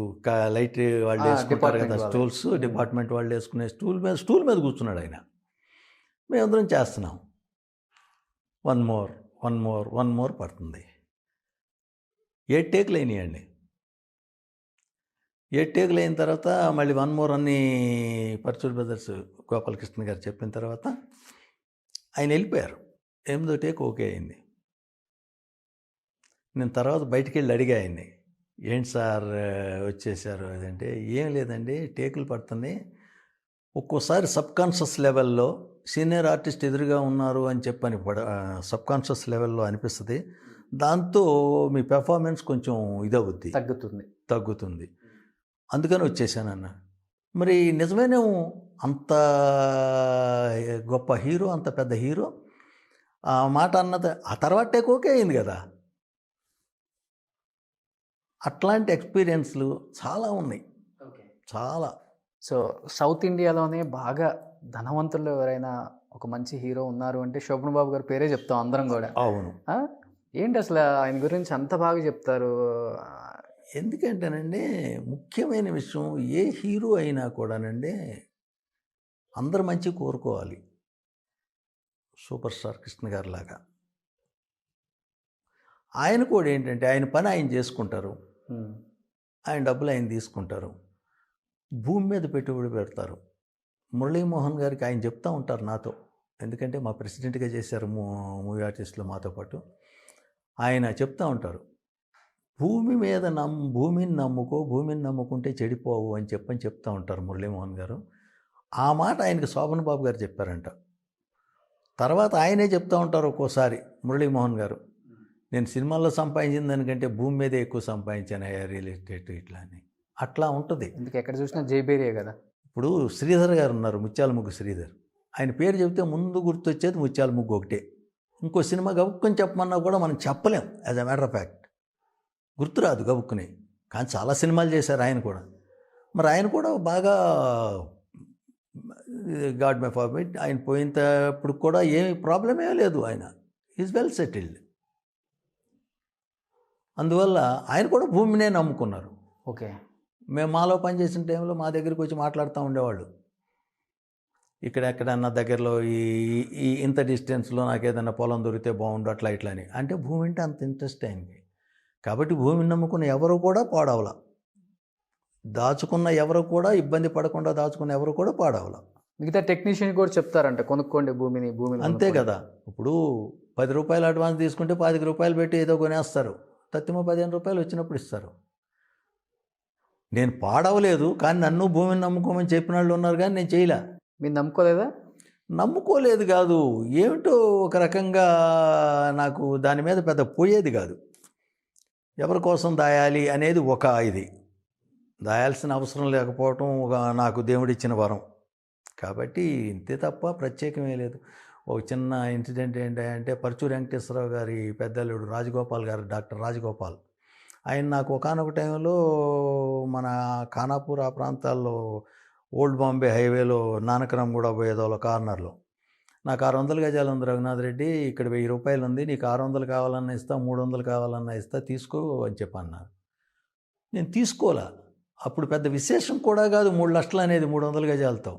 లైట్ వాళ్ళు వేసుకుంటారు కదా స్టూల్స్, డిపార్ట్మెంట్ వాళ్ళు వేసుకునే స్టూల్ మీద కూర్చున్నాడు ఆయన. మేమందరం చేస్తున్నాం. వన్ మోర్ పడుతుంది. 7 టేకులు అయినాయండి. 7 టేకులు అయిన తర్వాత మళ్ళీ 1 మోర్ అన్ని పర్చూర్ బ్రదర్స్ గోపాలకృష్ణ గారు చెప్పిన తర్వాత ఆయన వెళ్ళిపోయారు. 8వ టేక్ ఓకే అయింది. నేను తర్వాత బయటికి వెళ్ళి అడిగా ఆయన్ని, ఏంటి సార్ వచ్చేసారు అదంటే, ఏం లేదండి టేకులు పడుతున్నాయి, ఒక్కోసారి సబ్కాన్షియస్ లెవెల్లో సీనియర్ ఆర్టిస్ట్ ఎదురుగా ఉన్నారు అని చెప్పని సబ్కాన్షియస్ లెవెల్లో అనిపిస్తుంది, దాంతో మీ పెర్ఫార్మెన్స్ కొంచెం ఇదవుద్ది, తగ్గుతుంది, అందుకని వచ్చేసానన్న. మరి నిజమేనేమో, అంత గొప్ప హీరో, అంత పెద్ద హీరో ఆ మాట అన్నది ఆ తర్వాత టేక్ ఓకే అయింది కదా. అట్లాంటి ఎక్స్పీరియన్స్లు చాలా ఉన్నాయి, చాలా. సో సౌత్ ఇండియాలోనే బాగా ధనవంతుల్లో ఎవరైనా ఒక మంచి హీరో ఉన్నారు అంటే శోభన్ బాబు గారి పేరే చెప్తాం అందరం కూడా. అవును. ఏంటి అసలు ఆయన గురించి అంత బాగా చెప్తారు? ఎందుకంటేనండి, ముఖ్యమైన విషయం, ఏ హీరో అయినా కూడానండి అందరు మంచి కోరుకోవాలి. సూపర్ స్టార్ కృష్ణ గారి లాగా ఆయన కూడా ఏంటంటే ఆయన పని ఆయన చేసుకుంటారు, ఆయన డబ్బులు ఆయన తీసుకుంటారు, భూమి మీద పెట్టుబడి పెడతారు. మురళీమోహన్ గారికి ఆయన చెప్తూ ఉంటారు నాతో, ఎందుకంటే మా ప్రెసిడెంట్గా చేశారు మూవీ ఆర్టిస్టులు మాతో పాటు. ఆయన చెప్తూ ఉంటారు, భూమిని నమ్ముకో, భూమిని నమ్ముకుంటే చెడిపోవు అని చెప్తూ ఉంటారు మురళీమోహన్ గారు. ఆ మాట ఆయనకి శోభన్ బాబు గారు చెప్పారంట. తర్వాత ఆయనే చెప్తూ ఉంటారు ఒక్కోసారి మురళీమోహన్ గారు, నేను సినిమాల్లో సంపాదించిన దానికంటే భూమి మీదే ఎక్కువ సంపాదించాను రియల్ ఎస్టేట్ ఇట్లా అని. అట్లా ఉంటుంది. ఎందుకు ఎక్కడ చూసినా జైబేరియే కదా. ఇప్పుడు శ్రీధర్ గారు ఉన్నారు, ముత్యాల ముగ్గు శ్రీధర్. ఆయన పేరు చెబితే ముందు గుర్తొచ్చేది ముత్యాల ముగ్గు ఒకటే. ఇంకో సినిమా గబుక్కుని చెప్పమన్నా కూడా మనం చెప్పలేం. As a matter of fact గుర్తురాదు గబుక్కుని. కానీ చాలా సినిమాలు చేశారు ఆయన కూడా. మరి ఆయన కూడా బాగా గాడ్ మై ఫార్బిట్ ఆయన పోయినప్పుడు కూడా ఏమి ప్రాబ్లం ఏమీ లేదు. ఆయన ఈజ్ వెల్ సెటిల్డ్. అందువల్ల ఆయన కూడా భూమినే నమ్ముకున్నారు. ఓకే. మేము మాలో పనిచేసిన టైంలో మా దగ్గరికి వచ్చి మాట్లాడుతూ ఉండేవాళ్ళు, ఇక్కడ ఎక్కడన్నా దగ్గరలో ఈ ఇంత డిస్టెన్స్లో నాకు ఏదైనా పొలం దొరికితే బాగుండు అట్లా ఇట్లా అని. అంటే భూమి అంటే అంత ఇంట్రెస్ట్ అయింది. కాబట్టి భూమిని నమ్ముకున్న ఎవరు కూడా పాడవల, దాచుకున్న ఎవరు కూడా ఇబ్బంది పడకుండా దాచుకున్న ఎవరు కూడా పాడవల. మిగతా టెక్నీషియన్ కూడా చెప్తారంట కొనుక్కోండి భూమిని. అంతే కదా. ఇప్పుడు 10 రూపాయలు అడ్వాన్స్ తీసుకుంటే 25 రూపాయలు పెట్టి ఏదో కొనేస్తారు, తత్తిమ 15 రూపాయలు వచ్చినప్పుడు ఇస్తారు. నేను పాడవలేదు, కానీ నన్ను భూమిని నమ్ముకోమని చెప్పిన వాళ్ళు ఉన్నారు, కానీ నేను చేయలే. మీరు నమ్ముకోలేదా? నమ్ముకోలేదు కాదు, ఏమిటో ఒక రకంగా నాకు దాని మీద పెద్ద పోయేది కాదు. ఎవరి కోసం దాయాలి అనేది ఒక ఇది, దాయాల్సిన అవసరం లేకపోవటం ఒక నాకు దేవుడిచ్చిన వరం. కాబట్టి ఇంతే తప్ప ప్రత్యేకమే లేదు. ఒక చిన్న ఇన్సిడెంట్ ఏంటంటే పరుచూరి వెంకటేశ్వరరావు గారి పెద్దల్లుడు రాజగోపాల్ గారు, డాక్టర్ రాజగోపాల్, ఆయన నాకు ఒకానొక టైంలో మన ఖానాపూర్ ఆ ప్రాంతాల్లో ఓల్డ్ బాంబే హైవేలో నానక్రామ్ కూడా పోయేదో కార్నర్లో నాకు 600 గజాలు ఉంది రఘునాథ్ రెడ్డి, ఇక్కడ 1000 రూపాయలు ఉంది, నీకు 600 కావాలన్నా ఇస్తా, 300 కావాలన్నా ఇస్తా, తీసుకో అని చెప్పన్నారు. నేను తీసుకోలే. అప్పుడు పెద్ద విశేషం కూడా కాదు 3 లక్షలు అనేది 300 గజాలతో,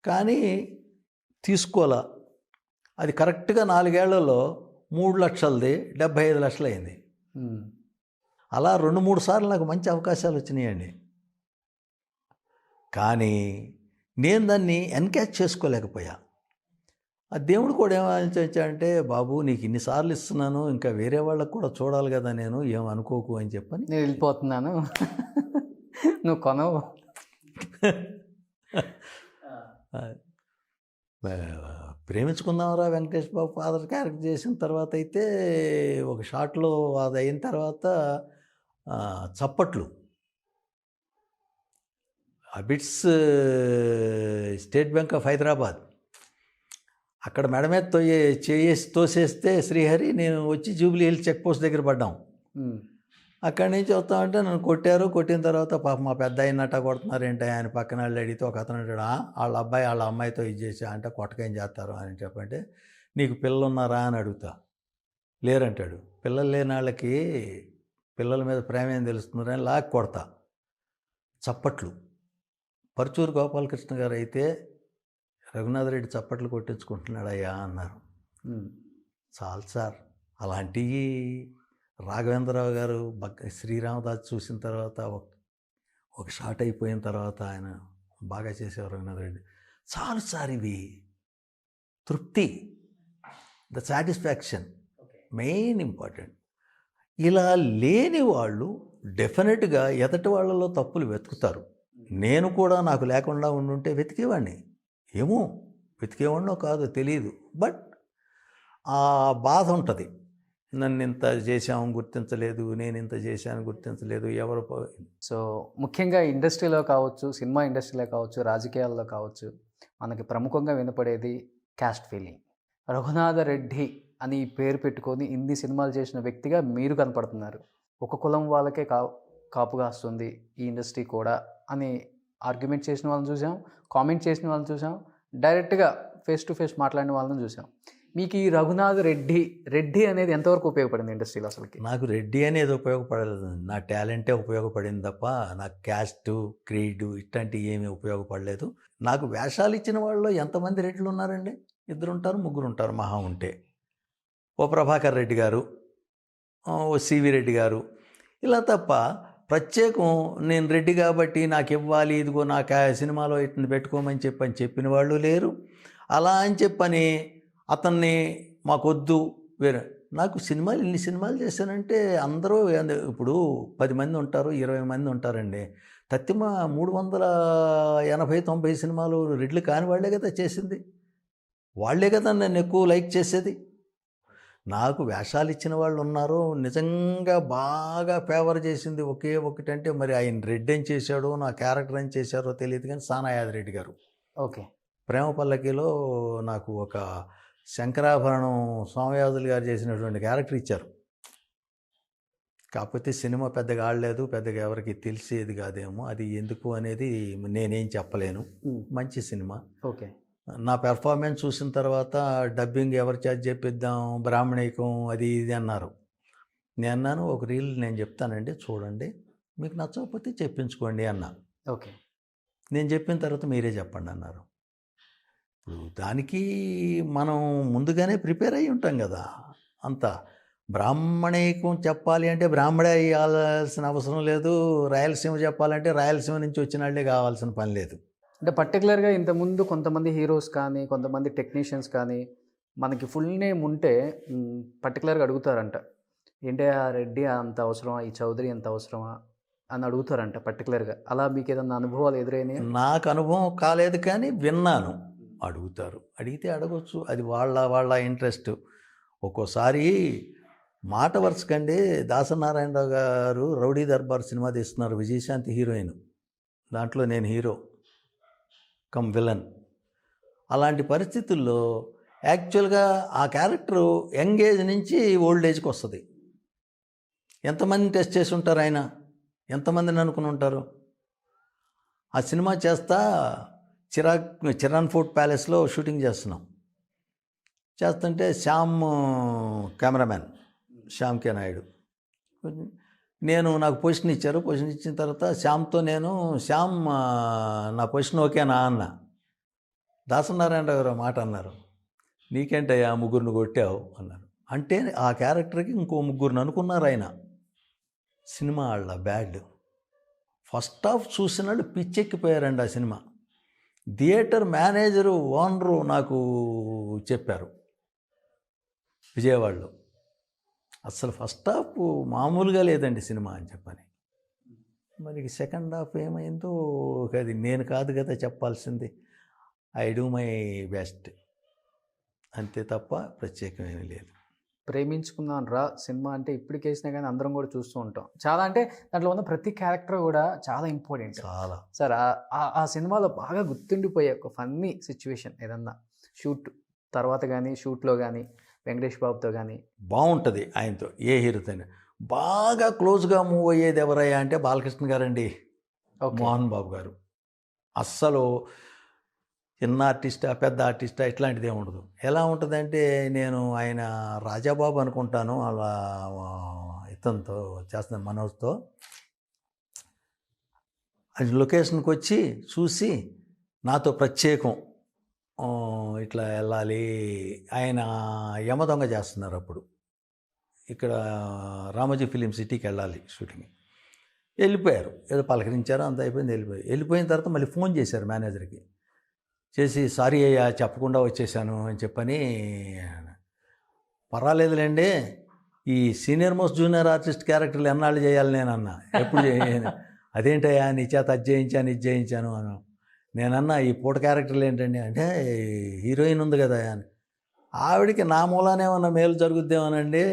కానీ తీసుకోలే. అది కరెక్ట్గా 4 ఏళ్లలో 3 లక్షలది 75 లక్షలు అయింది. అలా 2-3 సార్లు నాకు మంచి అవకాశాలు వచ్చినాయండి. కానీ నేను దాన్ని ఎన్కాచ్ చేసుకోలేకపోయా. ఆ దేవుడు కూడా ఏమనిపించాడంటే, బాబు నీకు ఇన్నిసార్లు ఇస్తున్నాను, ఇంకా వేరే వాళ్ళకు కూడా చూడాలి కదా, నేను ఏమనుకోకు అని చెప్పని నేను వెళ్ళిపోతున్నాను, నువ్వు కొనవు. ప్రేమించుకుందామరా వెంకటేష్ బాబు ఫాదర్ క్యారెక్టర్ చేసిన తర్వాత అయితే ఒక షాట్లో అది అయిన తర్వాత చప్పట్లు, Abids state bank of Hyderabad, అక్కడ మెడ మీద తోసేస్తే శ్రీహరి, నేను వచ్చి జూబ్లీ హిల్స్ చెక్ పోస్ట్ దగ్గర పడ్డాం. అక్కడి నుంచి వస్తామంటే నన్ను కొట్టారు. కొట్టిన తర్వాత పాప మా పెద్ద అయినట్ట కొడుతున్నారు ఏంటి ఆయన పక్కన వాళ్ళు అడిగితే ఒక అతను అంటాడు, వాళ్ళ అబ్బాయి వాళ్ళ అమ్మాయితో ఇది చేసా అంటే కొట్టకేం చేస్తారు అని చెప్పంటే, నీకు పిల్లలు ఉన్నారా అని అడుగుతా, లేరంటాడు. పిల్లలు లేని వాళ్ళకి పిల్లల మీద ప్రేమ ఏం తెలుస్తుందని అని లాక్ కొడతా. చప్పట్లు. పరుచూరు గోపాలకృష్ణ గారు అయితే, రఘునాథ్ రెడ్డి చప్పట్లు కొట్టించుకుంటున్నాడయ్యా అన్నారు. చాలు సార్. అలాంటివి రాఘవేంద్రరావు గారు శ్రీరామదాస్ చూసిన తర్వాత ఒక షాట్ అయిపోయిన తర్వాత ఆయన బాగా చేసేవారు రఘునాథ్ రెడ్డి. చాలు సార్, ఇవి తృప్తి, ద సాటిస్ఫాక్షన్ మెయిన్ ఇంపార్టెంట్. ఇలా లేని వాళ్ళు డెఫినెట్గా ఎదటి వాళ్ళలో తప్పులు వెతుకుతారు. నేను కూడా నాకు లేకుండా ఉండుంటే వెతికేవాడిని, ఏమో వెతికేవాడినో కాదో తెలియదు, బట్ ఆ బాధ ఉంటుంది. నన్ను ఇంత చేశాము గుర్తించలేదు, నేను ఇంత చేశాను గుర్తించలేదు, ఎవరు. సో ముఖ్యంగా ఇండస్ట్రీలో కావచ్చు, సినిమా ఇండస్ట్రీలో కావచ్చు, రాజకీయాల్లో కావచ్చు, మనకి ప్రముఖంగా వినపడేది క్యాస్ట్ ఫీలింగ్. రఘునాథ రెడ్డి అని పేరు పెట్టుకొని ఇన్ని సినిమాలు చేసిన వ్యక్తిగా మీరు కనపడుతున్నారు. ఒక కులం వాళ్ళకే కాపుగా వస్తుంది ఈ ఇండస్ట్రీ కూడా అని ఆర్గ్యుమెంట్ చేసిన వాళ్ళని చూసాం, కామెంట్ చేసిన వాళ్ళని చూసాం, డైరెక్ట్గా ఫేస్ టు ఫేస్ మాట్లాడిన వాళ్ళని చూసాం. మీకు ఈ రఘునాథ్ రెడ్డి అనేది ఎంతవరకు ఉపయోగపడింది ఇండస్ట్రీలో అసలుకి? నాకు రెడ్డి అనేది ఉపయోగపడలేదు, నా టాలెంటే ఉపయోగపడింది తప్ప నాకు క్యాస్టు క్రీడు ఇట్లాంటివి ఏమీ ఉపయోగపడలేదు. నాకు వేషాలు ఇచ్చిన వాళ్ళలో ఎంతమంది రెడ్లు ఉన్నారండి? 2 ఉంటారు, 3 ఉంటారు మహా ఉంటే. ఓ ప్రభాకర్ రెడ్డి గారు, ఓ సివి రెడ్డి గారు, ఇలా తప్ప ప్రత్యేకం నేను రెడ్డి కాబట్టి నాకు ఇవ్వాలి, ఇదిగో నాకు ఆ సినిమాలో ఇట్ని పెట్టుకోమని చెప్పిన వాళ్ళు లేరు. అలా అని చెప్పని అతన్ని మాకొద్దు వేరే నాకు సినిమాలు ఇన్ని సినిమాలు చేశానంటే అందరూ ఇప్పుడు 10 మంది ఉంటారు, 20 మంది ఉంటారండి. తత్తిమ 380-90 సినిమాలు రెడ్లు కాని వాళ్ళే కదా చేసింది. వాళ్ళే కదా నన్ను ఎక్కువ లైక్ చేసేది. నాకు వేషాలు ఇచ్చిన వాళ్ళు ఉన్నారు. నిజంగా బాగా ఫేవర్ చేసింది ఒకే ఒకటంటే మరి ఆయన రెడ్డి అని చేశాడో నా క్యారెక్టర్ అని చేశారో తెలియదు కానీ సానాయాది రెడ్డి గారు. ఓకే. ప్రేమ పల్లకిలో నాకు ఒక శంకరాభరణం సోమయాజులు గారు చేసినటువంటి క్యారెక్టర్ ఇచ్చారు. కాకపోతే సినిమా పెద్దగా ఆడలేదు, పెద్దగా ఎవరికి తెలిసేది కాదేమో, అది ఎందుకు అనేది నేనేం చెప్పలేను. మంచి సినిమా. ఓకే. నా పెర్ఫార్మెన్స్ చూసిన తర్వాత డబ్బింగ్ ఎవరి చేత చెప్పిద్దాం, బ్రాహ్మణికం అది ఇది అన్నారు. నేను అన్నాను ఒక రీల్ నేను చెప్తానండి చూడండి, మీకు నచ్చకపోతే చెప్పించుకోండి అన్నా. ఓకే. నేను చెప్పిన తర్వాత మీరే చెప్పండి అన్నారు. ఇప్పుడు దానికి మనం ముందుగానే ప్రిపేర్ అయ్యి ఉంటాం కదా. అంత బ్రాహ్మణికం చెప్పాలి అంటే బ్రాహ్మడే అయ్యాల్సిన అవసరం లేదు, రాయలసీమ చెప్పాలంటే రాయలసీమ నుంచి వచ్చిన వాళ్ళే కావాల్సిన పని లేదు. అంటే పర్టికులర్గా ఇంతకుముందు కొంతమంది హీరోస్ కానీ కొంతమంది టెక్నీషియన్స్ కానీ మనకి ఫుల్ నేమ్ ఉంటే పర్టికులర్గా అడుగుతారంట, ఏంటి ఆ రెడ్డి అంత అవసరమా, ఈ చౌదరి అంత అవసరమా అని అడుగుతారంట పర్టికులర్గా. అలా మీకు ఏదన్నా అనుభవాలు ఎదురైనాయి? నాకు అనుభవం కాలేదు కానీ విన్నాను. అడుగుతారు, అడిగితే అడగొచ్చు, అది వాళ్ళ ఇంట్రెస్ట్. ఒక్కోసారి మాట వరుసకండి దాసనారాయణరావు గారు రౌడీ దర్బార్ సినిమా తీస్తున్నారు, విజయశాంతి హీరోయిన్, దాంట్లో నేను హీరో కమ్ విలన్. అలాంటి పరిస్థితుల్లో యాక్చువల్గా ఆ క్యారెక్టరు యంగ్ ఏజ్ నుంచి ఓల్డ్ ఏజ్కి వస్తుంది. ఎంతమందిని టెస్ట్ చేసి ఉంటారు ఆయన, ఎంతమందిని అనుకుని ఉంటారు. ఆ సినిమా చేస్తా చిరాన్ ఫోర్ట్ ప్యాలెస్లో షూటింగ్ చేస్తుంటే శ్యామ్ కెమెరామ్యాన్ శ్యామ్ కే నాయుడు, నాకు పొజిషన్ ఇచ్చారు. పొజిషన్ ఇచ్చిన తర్వాత శ్యామ్తో శ్యామ్ నా పొజిషన్ ఓకేనా అన్న. దాసనారాయణరావు గారు మాట అన్నారు, నీకేంటయ్యా ముగ్గురిని కొట్టావు అన్నారు. అంటే ఆ క్యారెక్టర్కి ఇంకో ముగ్గురిని అనుకున్నారు ఆయన. సినిమా వాళ్ళ బ్యాడ్ ఫస్ట్ హాఫ్ చూసినాడు పిచ్చెక్కిపోయారండి ఆ సినిమా. థియేటర్ మేనేజరు ఓనరు నాకు చెప్పారు విజయవాడలో, అసలు ఫస్ట్ హాఫ్ మామూలుగా లేదండి సినిమా అని చెప్పని. మరి సెకండ్ హాఫ్ ఏమైందో అది నేను కాదు కదా చెప్పాల్సింది. ఐ డూ మై బెస్ట్ అంతే తప్ప ప్రత్యేకమేమీ లేదు. ప్రేమించుకున్నాను రా సినిమా అంటే ఇప్పటికేసినా కానీ అందరం కూడా చూస్తూ ఉంటాం. చాలా అంటే దాంట్లో ఉన్న ప్రతి క్యారెక్టర్ కూడా చాలా ఇంపార్టెంట్. చాలా సార్ ఆ సినిమాలో బాగా గుర్తుండిపోయే ఒక ఫన్నీ సిచ్యువేషన్ ఏదన్నా షూట్ తర్వాత కానీ షూట్లో కానీ వెంకటేష్ బాబుతో కానీ బాగుంటుంది. ఆయనతో ఏ హీరోతో బాగా క్లోజ్గా మూవ్ అయ్యేది ఎవరయ్యా అంటే బాలకృష్ణ గారండి, మోహన్ బాబు గారు. అస్సలు చిన్న ఆర్టిస్టా పెద్ద ఆర్టిస్టా ఇట్లాంటిది ఏమి ఉండదు. ఎలా ఉంటుందంటే నేను ఆయన రాజాబాబు అనుకుంటాను అలా ఇతనితో చేస్తున్న మనోజ్తో అది లొకేషన్కి వచ్చి చూసి నాతో ప్రత్యేకం ఇట్లా వెళ్ళాలి. ఆయన యమదొంగ చేస్తున్నారు అప్పుడు, ఇక్కడ రామోజీ ఫిలిం సిటీకి వెళ్ళాలి షూటింగ్. వెళ్ళిపోయారు, ఏదో పలకరించారు, అంత అయిపోయింది, వెళ్ళిపోయిన తర్వాత మళ్ళీ ఫోన్ చేశారు మేనేజర్కి చేసి, సారీ అయ్యా చెప్పకుండా వచ్చేసాను అని చెప్పని. పర్వాలేదులేండి, ఈ సీనియర్ మోస్ట్ జూనియర్ ఆర్టిస్ట్ క్యారెక్టర్లు ఎన్నాళ్ళు చేయాలి నేను అన్నా. ఎప్పుడు చేయను. అదేంటయ్యా నీ చేత అది చేయించాను ఇది చేయించాను అన్నా. నేనన్నా ఈ పూట క్యారెక్టర్లు ఏంటండి అంటే హీరోయిన్ ఉంది కదా అని. ఆవిడకి నా మూలానే ఏమన్నా మేలు జరుగుద్దేమోనండి,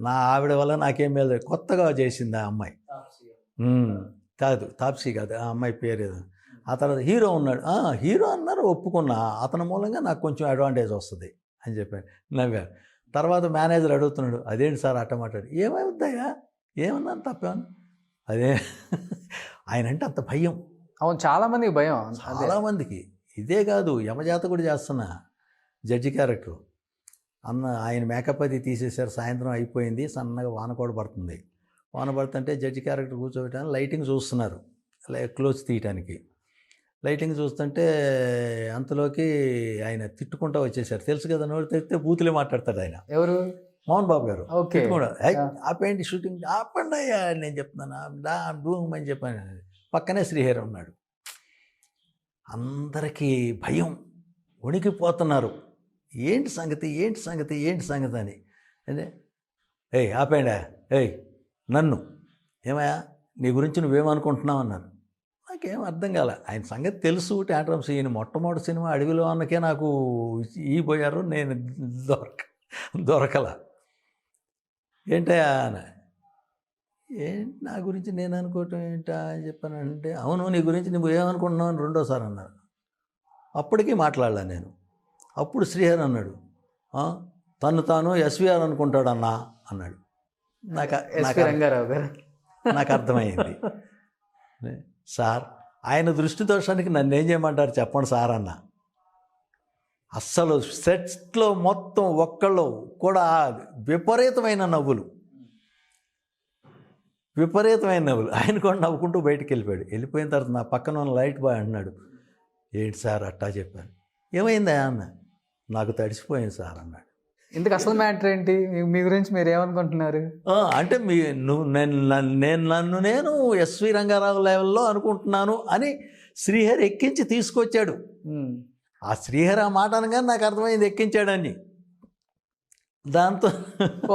నా ఆవిడ వల్ల నాకేం మేలు. కొత్తగా చేసింది ఆ అమ్మాయి, కాదు తాప్సీ కాదు, ఆ అమ్మాయి పేరు ఏదో. ఆ తర్వాత హీరో ఉన్నాడు, హీరో అన్నారు ఒప్పుకున్నా, అతని మూలంగా నాకు కొంచెం అడ్వాంటేజ్ వస్తుంది అని చెప్పాను, నవ్వారు. తర్వాత మేనేజర్ అడుగుతున్నాడు, అదేంటి సార్ అట్ట మాట్లాడు. ఏమవుతాయా, ఏమన్నా తప్పేమన్నా, అదే ఆయన అంటే అంత భయం. అవును, చాలామందికి భయం, చాలామందికి. ఇదే కాదు, యమజాత కూడా చేస్తున్నా జడ్జి క్యారెక్టర్ ఆయన మేకప్ అది తీసేశారు. సాయంత్రం అయిపోయింది, సన్నగా వాన కూడా పడుతుంది. వాన పడుతుంటే జడ్జి క్యారెక్టర్ కూర్చోబెట్టడానికి లైటింగ్ చూస్తున్నారు, క్లోజ్ తీయటానికి. లైటింగ్ చూస్తుంటే అంతలోకి ఆయన తిట్టుకుంటూ వచ్చేసారు. తెలుసు కదా, నోటి తెరిస్తే బూతులే మాట్లాడతాడు ఆయన. ఎవరు? మోహన్ బాబు గారు ఓకే. కూడా ఆ. ఆపేయండి షూటింగ్, ఆపండి అయ్యా నేను చెప్తున్నాను డూమ్ అని చెప్పాను. పక్కనే శ్రీహరి ఉన్నాడు. అందరికీ భయం, వణికిపోతున్నారు. ఏంటి సంగతి ఏంటి సంగతి ఏంటి సంగతి అని. అదే ఏయ్ ఆపేయండి, ఏయ్ నన్ను ఏమయ్యా నీ గురించి నువ్వేమనుకుంటున్నావు అన్నారు. నాకేం అర్థం కాల. ఆయన సంగతి తెలుసు. టాంట్రమ్స్ ఈయన మొట్టమొదటి సినిమా అడవిలో అన్నకే నాకు పోయారు, నేను దొరకల. ఏంటయ్యా అని. ఏంటి నా గురించి నేను అనుకోవటం ఏంటా అని చెప్పానంటే, అవును నీ గురించి నువ్వు ఏమనుకుంటున్నావు అని రెండోసారి అన్నారు. అప్పటికీ మాట్లాడలే నేను. అప్పుడు శ్రీహరి అన్నాడు, తను తాను ఎస్విఆర్ అనుకుంటాడన్నా అన్నాడు. ఎస్వి రంగారావు గారు. నాకు అర్థమైంది. సార్ ఆయన దృష్టి దోషానికి నన్ను ఏం చేయమంటారు చెప్పండి సార్ అన్న. అస్సలు సెట్స్లో మొత్తం ఒక్కళ్ళు కూడా విపరీతమైన నవ్వులు. ఆయన కూడా నవ్వుకుంటూ బయటికి వెళ్ళిపోయాడు. వెళ్ళిపోయిన తర్వాత నా పక్కన ఉన్న లైట్ బాయ్ అన్నాడు, ఏంటి సార్ అట్టా చెప్పాను. ఏమైందా అన్న. నాకు తడిసిపోయింది సార్ అన్నాడు. ఇందుకు అసలు మ్యాటర్ ఏంటి, మీ గురించి మీరు ఏమనుకుంటున్నారు? అంటే నేను ఎస్వి రంగారావు లెవెల్లో అనుకుంటున్నాను అని శ్రీహరి ఎక్కించి తీసుకొచ్చాడు. ఆ శ్రీహరి ఆ మాట అనగానే నాకు అర్థమైంది ఎక్కించాడని. దాంతో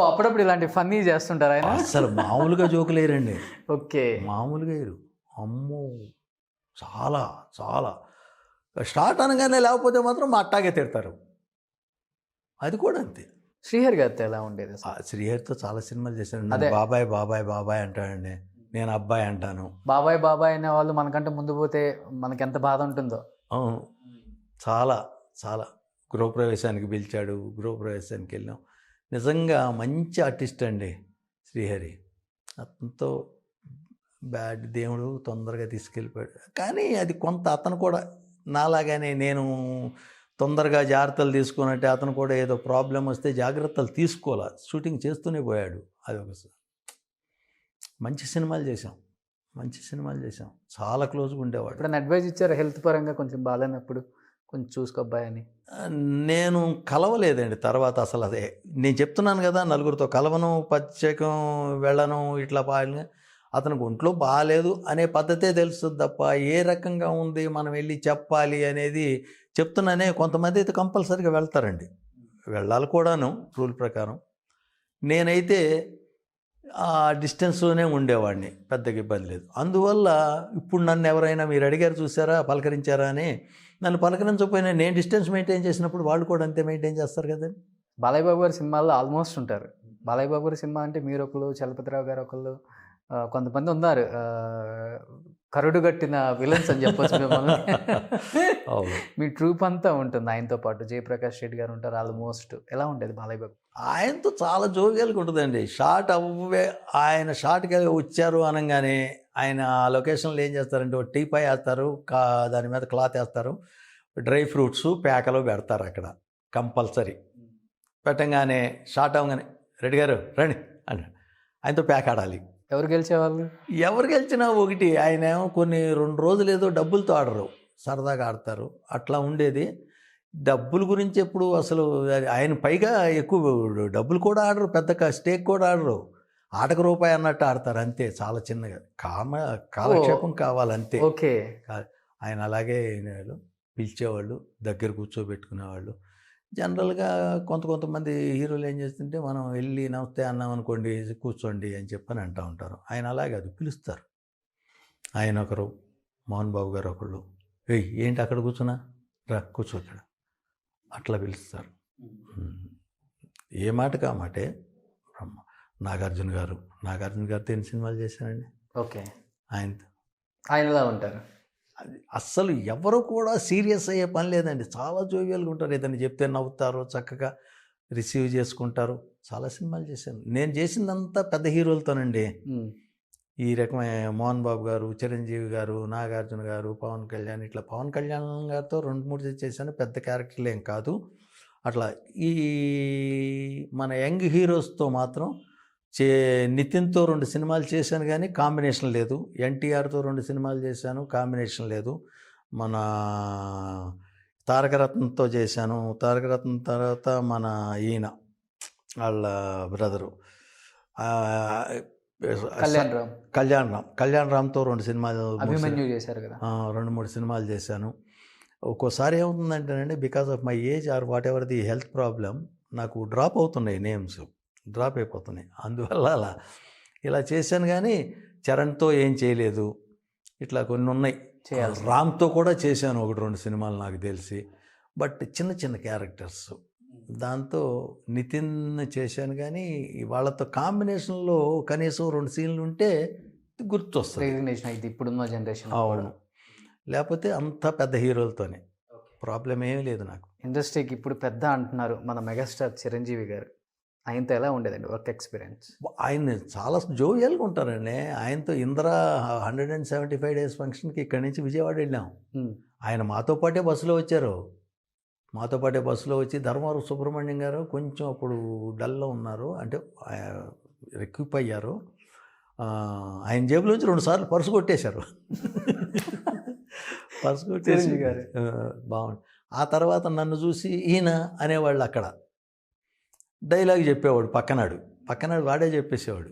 అప్పుడప్పుడు ఇలాంటి ఫన్నీ చేస్తుంటారు ఆయన. అసలు మామూలుగా జోకులేరండి. ఓకే, మామూలుగా వేరు. అమ్మో చాలా చాలా స్టార్ట్ అనగానే లేకపోతే మాత్రం మా అట్టాగే తిడతారు. అది కూడా అంతే. శ్రీహరి గారితో ఎలా ఉండేది? శ్రీహరితో చాలా సినిమాలు చేశాను. బాబాయ్ బాబాయ్ బాబాయ్ అంటాడండి, నేను అబ్బాయి అంటాను. బాబాయ్ బాబాయ్ అనే వాళ్ళు మనకంటే ముందు పోతే మనకి ఎంత బాధ ఉంటుందో. అవును, చాలా చాలా. గృహప్రవేశానికి పిలిచాడు, గృహప్రవేశానికి వెళ్ళాం. నిజంగా మంచి ఆర్టిస్ట్ అండి శ్రీహరి. అతనితో బ్యాడ్ దేవుడు తొందరగా తీసుకెళ్ళిపోయాడు. కానీ అది కొంత అతను కూడా నాలాగానే నేను తొందరగా జాగ్రత్తలు తీసుకున్నట్టే అతను కూడా ఏదో ప్రాబ్లం వస్తే జాగ్రత్తలు తీసుకోవాలి. షూటింగ్ చేస్తూనే పోయాడు. అది ఒక మంచి సినిమాలు చేసాం. చాలా క్లోజ్గా ఉండేవాడు. ఇప్పుడు అడ్వైజ్ ఇచ్చారు హెల్త్ పరంగా కొంచెం బాగాలేనప్పుడు కొంచెం చూసుకోబ్బాయి అని? నేను కలవలేదండి తర్వాత. అసలు అదే నేను చెప్తున్నాను కదా, నలుగురితో కలవను, ప్రత్యేకం వెళ్ళను, ఇట్లా అతనికి ఒంట్లో బాగాలేదు అనే పద్ధతే తెలుస్తుంది తప్ప ఏ రకంగా ఉంది మనం వెళ్ళి చెప్పాలి అనేది చెప్తున్నానే. కొంతమంది అయితే కంపల్సరీగా వెళ్తారండి, వెళ్ళాలి కూడాను రూల్ ప్రకారం. నేనైతే ఆ డిస్టెన్స్లోనే ఉండేవాడిని, పెద్దగా ఇబ్బంది లేదు. అందువల్ల ఇప్పుడు నన్ను ఎవరైనా మీరు అడిగారు చూసారా, పలకరించారా అని, నన్ను పలకరించకపోయినా నేను డిస్టెన్స్ మెయింటైన్ చేసినప్పుడు వాళ్ళు కూడా అంతే మెయింటైన్ చేస్తారు కదండి. బాలయ్య బాబు గారి సినిమాల్లో ఆల్మోస్ట్ ఉంటారు. బాలయ్య బాబు గారి సినిమా అంటే మీరు ఒకళ్ళు, చలపతిరావు గారు ఒకళ్ళు, కొంతమంది ఉన్నారు కరుడు కట్టిన విలన్స్ అని చెప్పొచ్చు మిమ్మల్ని. మీ ట్రూప్ అంతా ఉంటుంది ఆయనతో పాటు. జయప్రకాష్ రెడ్డి గారు ఉంటారు ఆల్మోస్ట్. ఎలా ఉండేది బాలయ్య బాబు? ఆయనతో చాలా జోవియల్గా ఉంటుందండి. ఆయన షార్ట్కి వచ్చారు అనగానే ఆయన ఆ లొకేషన్లో ఏం చేస్తారంటే ఒక టీపాయ్ వేస్తారు, దాని మీద క్లాత్ వేస్తారు, డ్రై ఫ్రూట్స్ ప్యాకలు పెడతారు అక్కడ కంపల్సరీ. పెట్టంగానే షార్ట్ అవ్వగానే రెడ్డి గారు రండి అన్నాడు. ఆయనతో ప్యాక్ ఆడాలి. ఎవరు గెలిచేవాళ్ళు? ఎవరు గెలిచినా ఒకటి. ఆయన ఏమో కొన్ని 2 రోజులు ఏదో డబ్బులతో ఆడరు, సరదాగా ఆడతారు, అట్లా ఉండేది. డబ్బుల గురించి ఎప్పుడు అసలు ఆయన పైగా ఎక్కువ డబ్బులు కూడా ఆడరు, పెద్ద స్టేక్ కూడా ఆడరు, ఆటకు రూపాయి అన్నట్టు ఆడతారు అంతే. చాలా చిన్నగా కాలక్షేపం కావాలంతే. ఓకే, ఆయన అలాగే పిలిచేవాళ్ళు, దగ్గర కూర్చోబెట్టుకునేవాళ్ళు. జనరల్గా కొంతమంది హీరోలు ఏం చేస్తుంటే మనం వెళ్ళి నమస్తే అన్నాం అనుకోండి, కూర్చోండి అని చెప్పని అంటూ ఉంటారు. ఆయన అలాగే అది పిలుస్తారు. ఆయన ఒకరు, మోహన్ బాబు గారు ఒకళ్ళు, ఏంటి అక్కడ కూర్చున్నా, రా కూర్చో ఇక్కడ, అట్లా పిలుస్తారు. ఏ మాటకి ఆ మాటే. నాగార్జున గారితో ఎన్ని సినిమాలు చేశానండి. ఓకే, ఆయనలా ఉంటారు. అది అస్సలు ఎవరు కూడా సీరియస్ అయ్యే పని లేదండి. చాలా జోవియల్గా ఉంటారు. ఏదైనా చెప్తే నవ్వుతారు, చక్కగా రిసీవ్ చేసుకుంటారు. చాలా సినిమాలు చేశాను. నేను చేసిందంతా పెద్ద హీరోలతోనండి. ఈ రకమైన మోహన్ బాబు గారు, చిరంజీవి గారు, నాగార్జున గారు, పవన్ కళ్యాణ్, ఇట్లా పవన్ కళ్యాణ్ గారితో 2-3 చేశాను. పెద్ద క్యారెక్టర్లు ఏం కాదు. అట్లా ఈ మన యంగ్ హీరోస్తో మాత్రం నితిన్తో 2 సినిమాలు చేశాను కానీ కాంబినేషన్ లేదు. ఎన్టీఆర్తో 2 సినిమాలు చేశాను, కాంబినేషన్ లేదు. మన తారకరత్నంతో చేశాను. తారకరత్నం తర్వాత మన ఈయన వాళ్ళ బ్రదరు కళ్యాణ్ రామ్తో 2 సినిమాలు అభిమన్యు చేశారు కదా. 2-3 సినిమాలు చేశాను. ఒక్కోసారి ఏమవుతుందంటేనండి, because of my age or whatever the health problem, నాకు డ్రాప్ అవుతున్నాయి, నేమ్స్ డ్రాప్ అయిపోతున్నాయి. అందువల్ల ఇలా చేశాను. కానీ చరణ్తో ఏం చేయలేదు. ఇట్లా కొన్ని ఉన్నాయి. రామ్తో కూడా చేశాను 1-2 సినిమాలు నాకు తెలిసి, బట్ చిన్న చిన్న క్యారెక్టర్స్. దాంతో నితిన్ చేశాను. కానీ వాళ్ళతో కాంబినేషన్లో కనీసం 2 సీన్లు ఉంటే గుర్తొస్తుంది. రికగ్నిషన్ అయితే ఇప్పుడున్న జనరేషన్. అవును, లేకపోతే అంత పెద్ద హీరోలతోనే ప్రాబ్లం ఏమీ లేదు నాకు. ఇండస్ట్రీకి ఇప్పుడు పెద్ద అంటున్నారు మన మెగాస్టార్ చిరంజీవి గారు. ఆయనతో ఎలా ఉండేదండి వర్క్ ఎక్స్పీరియన్స్? ఆయన చాలా జోవియల్గా ఉంటారండి. ఆయనతో ఇంద్ర 175 డేస్ ఫంక్షన్కి ఇక్కడి నుంచి విజయవాడ వెళ్ళాం. ఆయన మాతో పాటే బస్సులో వచ్చారు. మాతో పాటే బస్సులో వచ్చి ధర్మవరం సుబ్రహ్మణ్యం గారు కొంచెం అప్పుడు డల్లో ఉన్నారు, అంటే రిక్విప్ అయ్యారు. ఆయన జేబులోంచి 2 సార్లు పర్సు కొట్టేశారు. పర్సు కొట్టేసి బాగుంది. ఆ తర్వాత నన్ను చూసి ఈయన అనేవాళ్ళు. అక్కడ డైలాగ్ చెప్పేవాడు పక్కనాడు వాడే చెప్పేసేవాడు.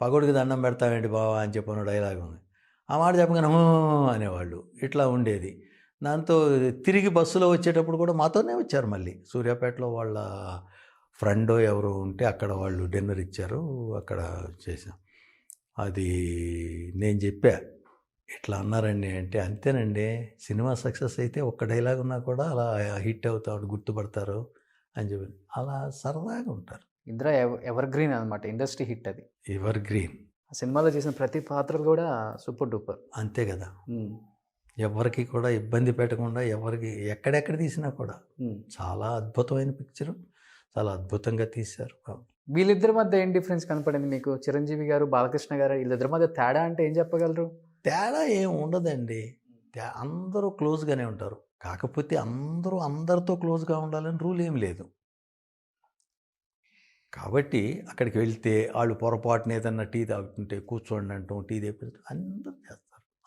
పగోడికి దండం పెడతావేంటి బావా అని చెప్పిన డైలాగ్ ఉంది. ఆ మాట చెప్పగానే అనేవాళ్ళు. ఇట్లా ఉండేది. దాంతో తిరిగి బస్సులో వచ్చేటప్పుడు కూడా మాతోనే వచ్చారు. మళ్ళీ సూర్యాపేటలో వాళ్ళ ఫ్రెండ్ ఎవరు ఉంటే అక్కడ వాళ్ళు డిన్నర్ ఇచ్చారు, అక్కడ చేసాం. అది నేను చెప్పా, ఇట్లా అన్నారండి అంటే, అంతేనండి, సినిమా సక్సెస్ అయితే ఒక్క డైలాగ్ ఉన్నా కూడా అలా హిట్ అవుతాడు, గుర్తుపడతారు అని చెప్పి అలా సరదాగా ఉంటారు. ఇంద్ర ఎవర్ గ్రీన్ అనమాట, ఇండస్ట్రీ హిట్ అది. Ever green. ఆ సినిమాలో చేసిన ప్రతి పాత్రలు కూడా సూపర్ డూపర్. అంతే కదా. ఎవరికి కూడా ఇబ్బంది పెట్టకుండా, ఎవరికి ఎక్కడెక్కడ తీసినా కూడా చాలా అద్భుతమైన పిక్చరు, చాలా అద్భుతంగా తీశారు. వీళ్ళిద్దరి మధ్య ఏం డిఫరెన్స్ కనపడింది మీకు? చిరంజీవి గారు, బాలకృష్ణ గారు, వీళ్ళిద్దరి మధ్య తేడా అంటే ఏం చెప్పగలరు? తేడా ఏం ఉండదండి. అందరూ క్లోజ్గానే ఉంటారు. కాకపోతే అందరితో క్లోజ్గా ఉండాలని రూల్ ఏం లేదు. కాబట్టి అక్కడికి వెళ్తే వాళ్ళు పొరపాటున ఏదన్నా టీ తాగుతుంటే కూర్చోండి అంటాం, టీ తెప్పించడం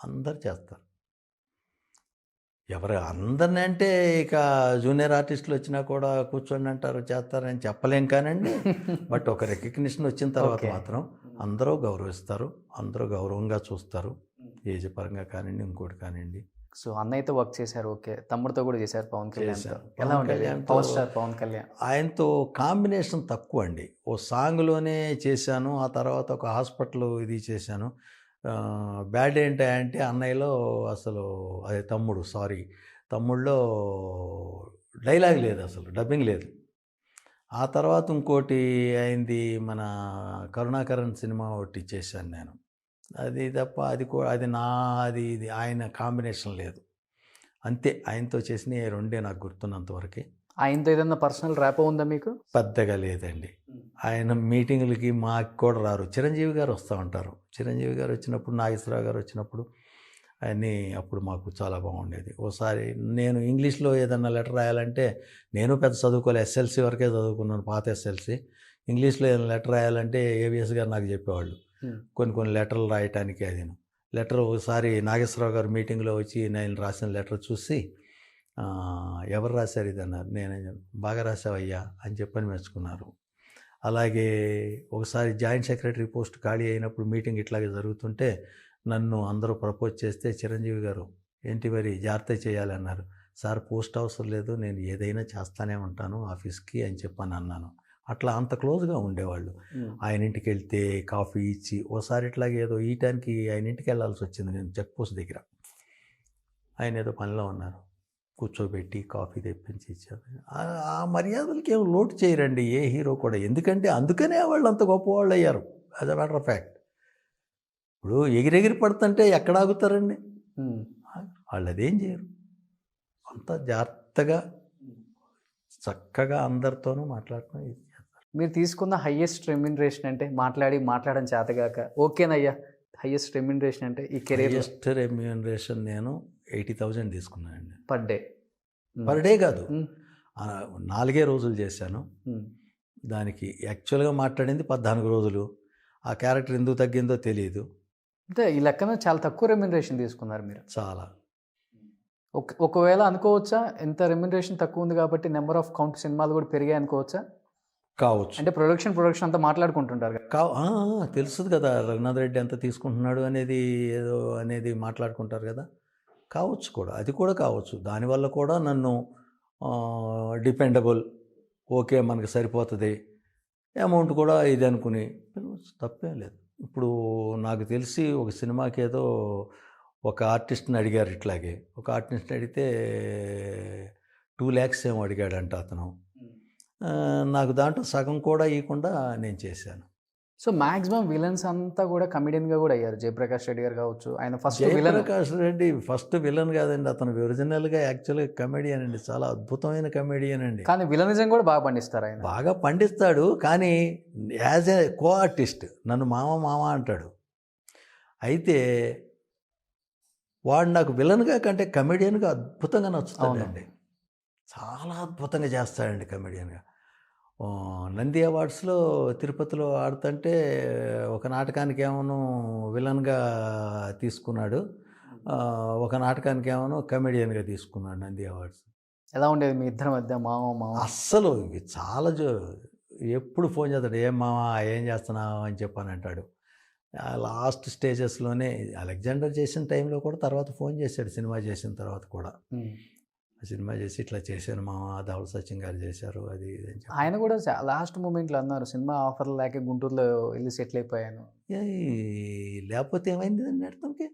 అందరు చేస్తారు. ఎవరు అందరిని అంటే ఇక జూనియర్ ఆర్టిస్టులు వచ్చినా కూడా కూర్చోండి అంటారు, చేస్తారని చెప్పలేం కానండి. బట్ ఒక రికగ్నిషన్ వచ్చిన తర్వాత మాత్రం అందరూ గౌరవిస్తారు, అందరూ గౌరవంగా చూస్తారు. ఏజ్ పరంగా కానివ్వండి, ఇంకోటి కానివ్వండి. సో అన్నయ్యతో వర్క్ చేశారు, ఓకే. తమ్ముడితో కూడా చేశారు, పవన్ కళ్యాణ్. ఎలా ఉండేది పవర్ స్టార్ పవన్ కళ్యాణ్? ఆయనతో కాంబినేషన్ తక్కువ అండి. ఓ సాంగ్లోనే చేశాను, ఆ తర్వాత ఒక హాస్పిటల్ ఇది చేశాను. బ్యాడ్ ఏంటంటే అన్నయ్యలో అసలు అదే తమ్ముళ్ళలో డైలాగ్ లేదు, అసలు డబ్బింగ్ లేదు. ఆ తర్వాత ఇంకోటి అయింది, మన కరుణాకరన్ సినిమా ఒకటి చేశాను నేను. అది తప్ప అది ఇది ఆయన కాంబినేషన్ లేదు. అంతే, ఆయనతో చేసిన 2 నాకు గుర్తున్నంతవరకు. ఆయనతో ఏదన్నా పర్సనల్ ర్యాప్ ఉందా మీకు? పెద్దగా లేదండి. ఆయన మీటింగులకి మాకు కూడా రారు. చిరంజీవి గారు వస్తూ ఉంటారు. చిరంజీవి గారు వచ్చినప్పుడు, నాగేశ్వరరావు గారు వచ్చినప్పుడు ఆయన్ని అప్పుడు మాకు చాలా బాగుండేది. ఓసారి నేను ఇంగ్లీష్లో ఏదన్నా లెటర్ రాయాలంటే, నేను పెద్ద చదువుకోలే, ఎస్ఎల్సి వరకే చదువుకున్నాను, పాత ఎస్ఎల్సి. ఇంగ్లీష్లో ఏదైనా లెటర్ రాయాలంటే ఏవిఎస్ గారు నాకు చెప్పేవాళ్ళు కొన్ని లెటర్లు రాయటానికి. అది లెటర్ ఒకసారి నాగేశ్వరరావు గారు మీటింగ్లో వచ్చి నేను రాసిన లెటర్ చూసి, ఎవరు రాశారు ఇది అన్నారు. నేను బాగా రాసావయ్యా అని చెప్పని మెచ్చుకున్నారు. అలాగే ఒకసారి జాయింట్ సెక్రటరీ పోస్ట్ ఖాళీ అయినప్పుడు మీటింగ్ ఇట్లాగే జరుగుతుంటే నన్ను అందరూ ప్రపోజ్ చేస్తే చిరంజీవి గారు ఏంటి మరి జాగ్రత్త చేయాలన్నారు. సార్ పోస్ట్ అవసరం లేదు, నేను ఏదైనా చేస్తానే ఉంటాను ఆఫీస్కి అని చెప్పని అన్నాను. అట్లా అంత క్లోజ్గా ఉండేవాళ్ళు. ఆయన ఇంటికి వెళ్తే కాఫీ ఇచ్చి, ఓసారి ఇట్లాగే ఏదో ఈ టైంకి ఆయన ఇంటికి వెళ్ళాల్సి వచ్చింది. నేను చెక్ పోస్ట్ దగ్గర, ఆయన ఏదో పనిలో ఉన్నారు, కూర్చోబెట్టి కాఫీ తెప్పించి ఇచ్చారు. ఆ మర్యాదలకి ఏం లోటు చేయరండి ఏ హీరో కూడా. ఎందుకంటే అందుకనే వాళ్ళు అంత గొప్పవాళ్ళు అయ్యారు. As a matter of fact. ఇప్పుడు ఎగిరెగిరి పడుతుంటే ఎక్కడ ఆగుతారండి? వాళ్ళు అదేం చేయరు. అంత జాగ్రత్తగా చక్కగా అందరితోనూ మాట్లాడటం ఇది చేస్తారు. మీరు తీసుకున్న హయ్యెస్ట్ రెమ్యునరేషన్ అంటే మాట్లాడడం చేతగాక ఓకేనయ్యా హయ్యెస్ట్ రెమ్యునరేషన్ అంటే ఈ కెరీర్? హయ్యెస్ట్ రెమ్యునరేషన్ నేను 80,000 తీసుకున్నానండి పర్ డే కాదు, 4 రోజులు చేశాను. దానికి యాక్చువల్గా మాట్లాడింది 14 రోజులు. ఆ క్యారెక్టర్ ఎందుకు తగ్గిందో తెలియదు. అంటే ఈ లెక్కన చాలా తక్కువ రెమ్యునరేషన్ తీసుకున్నారు మీరు. చాలా. ఒకవేళ అనుకోవచ్చా ఎంత రెమ్యునరేషన్ తక్కువ ఉంది కాబట్టి నెంబర్ ఆఫ్ కౌంట్ సినిమాలు కూడా పెరిగాయి అనుకోవచ్చా? కావచ్చు. అంటే ప్రొడక్షన్ అంతా మాట్లాడుకుంటుంటారు కదా. తెలుస్తుంది కదా రఘునాథ్ రెడ్డి ఎంత తీసుకుంటున్నాడు అనేది ఏదో అనేది మాట్లాడుకుంటారు కదా. కావచ్చు కూడా, అది కూడా కావచ్చు. దానివల్ల కూడా నన్ను డిపెండబుల్, ఓకే మనకి సరిపోతుంది అమౌంట్ కూడా ఇది అనుకుని తప్పేం లేదు. ఇప్పుడు నాకు తెలిసి ఒక సినిమాకి ఏదో ఒక ఆర్టిస్ట్ని అడిగారు ఇట్లాగే. ఒక ఆర్టిస్ట్ని అడిగితే 2 lakhs ఏమో అడిగాడంట అతను. నాకు దాంట్లో సగం కూడా ఇవ్వకుండా నేను చేశాను. సో మాక్సిమం విలన్స్ అంతా కూడా కమెడియన్గా కూడా అయ్యారు. జయప్రకాష్ రెడ్డి గారు కావచ్చు, ఆయన first villain. Jayaprakash Reddy first villain కాదండి, అతను ఒరిజినల్గా యాక్చువల్గా కమెడియన్ అండి, చాలా అద్భుతమైన కమెడియన్ అండి. కానీ విలనిజం కూడా బాగా పండిస్తారు ఆయన. బాగా పండిస్తాడు, కానీ యాజ్ ఏ కో ఆర్టిస్ట్ నన్ను మామ అంటాడు. అయితే వాడు నాకు విలన్గా కంటే కమెడియన్గా అద్భుతంగా నచ్చుతాడండి. చాలా అద్భుతంగా చేస్తాడండి కమెడియన్గా. నంది అవార్డ్స్లో తిరుపతిలో ఆడుతుంటే ఒక నాటకానికి ఏమో విలన్గా తీసుకున్నాడు, ఒక నాటకానికి ఏమో కమెడియన్గా తీసుకున్నాడు నంది అవార్డ్స్. ఎలా ఉండేది మీ ఇద్దరి మధ్య మామ? అస్సలు చాలా ఎప్పుడు ఫోన్ చేస్తాడు, ఏం మామ ఏం చేస్తున్నావు అని చెప్పని అంటాడు. లాస్ట్ స్టేజెస్లోనే అలెగ్జాండర్ చేసిన టైంలో కూడా తర్వాత ఫోన్ చేశాడు, సినిమా చేసిన తర్వాత కూడా. సినిమా చేసి ఇట్లా చేశాను మామ, ధవళ సచిన్ గారు చేశారు అది ఇది అని చెప్పి. ఆయన కూడా లాస్ట్ మూమెంట్లో అన్నారు, సినిమా ఆఫర్ లేక గుంటూరులో వెళ్ళి సెటిల్ అయిపోయాను. లేకపోతే ఏమైంది అండి అర్థంకి?